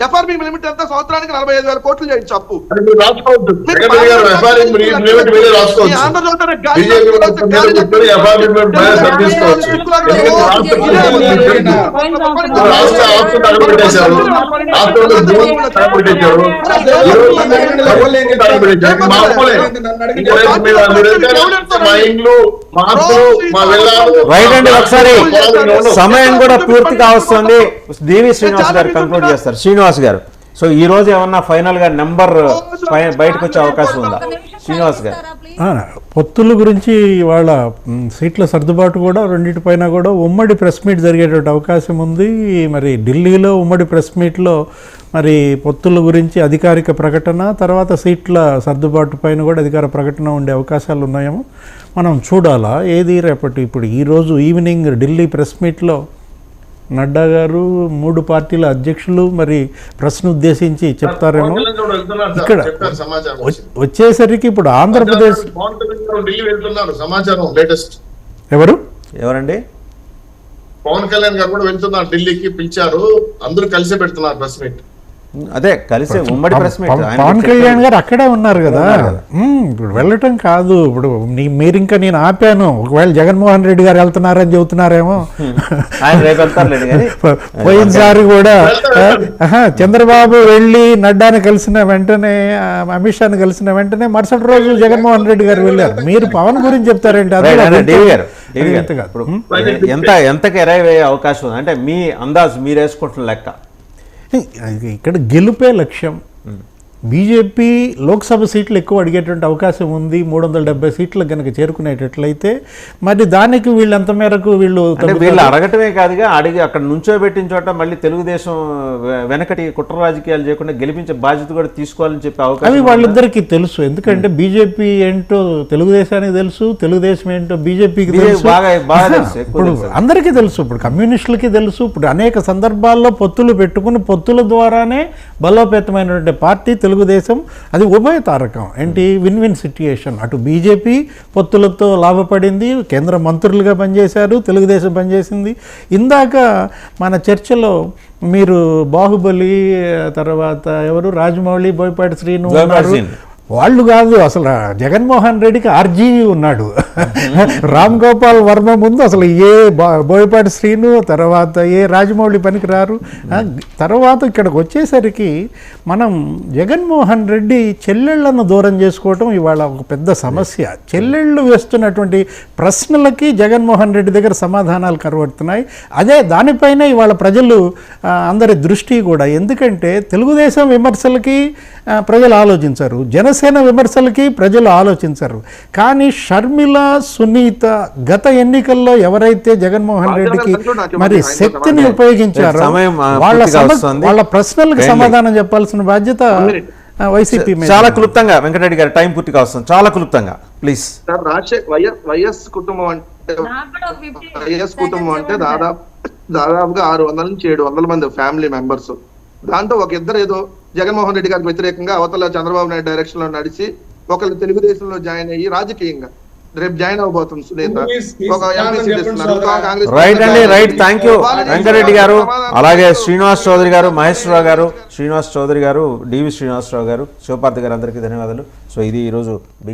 ఎఫ్ఆర్బిఎం లిమిట్ అంతా సంవత్సరానికి 45,000 కోట్లు చేయొచ్చు అప్పు. రైట్ అండి. ఒకసారి సమయం కూడా పూర్తిగా వస్తుంది. డివి శ్రీనివాస్ గారు కంక్లూడ్ చేస్తారు. శ్రీనివాస్ గారు, సో ఈ రోజు ఏమన్నా ఫైనల్ గా నెంబర్ బయటకు వచ్చే అవకాశం ఉందా? శ్రీనివాస్ గారు, పొత్తుల గురించి వాళ్ళ సీట్ల సర్దుబాటు కూడా రెండింటిపైన కూడా ఉమ్మడి ప్రెస్ మీట్ జరిగేటువంటి అవకాశం ఉంది. మరి ఢిల్లీలో ఉమ్మడి ప్రెస్ మీట్లో మరి పొత్తుల గురించి అధికారిక ప్రకటన, తర్వాత సీట్ల సర్దుబాటు పైన కూడా అధికార ప్రకటన ఉండే అవకాశాలు ఉన్నాయేమో మనం చూడాలా. ఏది రేపటి ఇప్పుడు ఈరోజు ఈవినింగ్ ఢిల్లీ ప్రెస్ మీట్లో నడ్డా గారు 3 పార్టీల అధ్యక్షులు మరి ప్రెస్ను ఉద్దేశించి చెప్తారేమో. ఇక్కడ వచ్చేసరికి ఇప్పుడు ఆంధ్రప్రదేశ్ సమాచారం లేటెస్ట్ ఎవరండి? పవన్ కళ్యాణ్ గారు కూడా వెళ్తున్నారు ఢిల్లీకి, పిలిచారు, అందరూ కలిసే పెడుతున్నారు ప్రెస్ మీట్. అదే కలిసి ఉమ్మడి ప్రెస్ మీట్ పవన్ కళ్యాణ్ గారు అక్కడే ఉన్నారు కదా. ఇప్పుడు వెళ్ళటం కాదు, ఇప్పుడు మీరు ఇంకా నేను ఆపాను, ఒకవేళ జగన్మోహన్ రెడ్డి గారు వెళ్తున్నారని చెబుతున్నారేమో. ఆయన రేపు వెళ్తారులేండి కానీ పోయినసారి కూడా చంద్రబాబు వెళ్ళి నడ్డాని కలిసిన వెంటనే, అమిత్ షాని కలిసిన వెంటనే మరుసటి రోజు జగన్మోహన్ రెడ్డి గారు వెళ్ళారు. మీరు పవన్ గురించి చెప్తారేంటి? దేవి గారు ఇప్పుడు ఎంతకి అరైవ్ అయ్యే అవకాశం ఉంది అంటే మీ అందాజు మీరు వేసుకుంటున్న లెక్క? ఇక్కడ గెలుపే లక్ష్యం. బీజేపీ లోక్సభ సీట్లు ఎక్కువ అడిగేటువంటి అవకాశం ఉంది. 370 సీట్లు కనుక చేరుకునేటట్లయితే మరి దానికి వీళ్ళు ఎంత మేరకు వీళ్ళు అడగటమే కాదుగా, అడిగి అక్కడ నుంచోబెట్టిన చోట మళ్ళీ తెలుగుదేశం వెనకటి కుట్ర రాజకీయాలు చేయకుండా గెలిపించే బాధ్యత కూడా తీసుకోవాలని చెప్పే అవకాశం అవి వాళ్ళిద్దరికీ తెలుసు. ఎందుకంటే బీజేపీ ఏంటో తెలుగుదేశానికి తెలుసు, తెలుగుదేశం ఏంటో బీజేపీకి తెలుసు, ఇప్పుడు అందరికీ తెలుసు, ఇప్పుడు కమ్యూనిస్టులకి తెలుసు. ఇప్పుడు అనేక సందర్భాల్లో పొత్తులు పెట్టుకుని పొత్తుల ద్వారానే బలోపేతమైనటువంటి పార్టీ తెలుగుదేశం. అది ఉభయ తారకం ఏంటి, విన్ విన్ సిట్యుయేషన్. అటు బీజేపీ పొత్తులతో లాభపడింది, కేంద్ర మంత్రులుగా పనిచేశారు, తెలుగుదేశం పనిచేసింది. ఇందాక మన చర్చలో మీరు బాహుబలి తర్వాత ఎవరు రాజమౌళి, బోయపాటి శ్రీను ఉన్నారు. వాళ్ళు కాదు, అసలు జగన్మోహన్ రెడ్డికి ఆర్జీవి ఉన్నాడు. రామ్ గోపాల్ వర్మ ముందు అసలు ఏ బోయపాటి శ్రీను, తర్వాత ఏ రాజమౌళి పనికిరారు. తర్వాత ఇక్కడికి వచ్చేసరికి మనం జగన్మోహన్ రెడ్డి చెల్లెళ్లను దూరం చేసుకోవటం ఇవాళ ఒక పెద్ద సమస్య. చెల్లెళ్ళు వేస్తున్నటువంటి ప్రశ్నలకి జగన్మోహన్ రెడ్డి దగ్గర సమాధానాలు కనబడుతున్నాయి. అదే దానిపైన ఇవాళ ప్రజలు అందరి దృష్టి కూడా. ఎందుకంటే తెలుగుదేశం విమర్శలకి ప్రజలు ఆలోచించరు, జనసేన విమర్శలకి ప్రజలు ఆలోచించరు. కానీ షర్మిల, సునీత గత ఎన్నికల్లో ఎవరైతే జగన్మోహన్ రెడ్డికి మరి శక్తిని ఉపయోగించారో వాళ్ళ ప్రశ్నలకు సమాధానం చెప్పాల్సిన బాధ్యత వైసీపీ. చాలా క్లుప్తంగా వెంకటరెడ్డి గారు, టైం పూర్తిగా వస్తుంది, చాలా క్లుప్తంగా ప్లీజ్. వైఎస్ కుటుంబం అంటే దాదాపుగా 600 నుంచి 700 మంది ఫ్యామిలీ మెంబర్స్. దాంట్లో ఒక ఇద్దరు ఏదో జగన్మోహన్ రెడ్డి గారికి వ్యతిరేకంగా అవతల చంద్రబాబు నాయుడు డైరెక్షన్ లో నడిచి ఒకళ్ళు తెలుగుదేశంలో జాయిన్ అయ్యి రాజకీయంగా రేపు జాయిన్ అవబోతుంది సునీత. రైట్ అండి, రైట్, థ్యాంక్ యూ వెంకటరెడ్డి గారు. అలాగే శ్రీనివాస్ చౌదరి గారు, మహేశ్వరరావు గారు, శ్రీనివాస్ చౌదరి గారు, డివి శ్రీనివాసరావు గారు, శివపార్తి గారు, అందరికీ ధన్యవాదాలు. సో ఇది ఈరోజు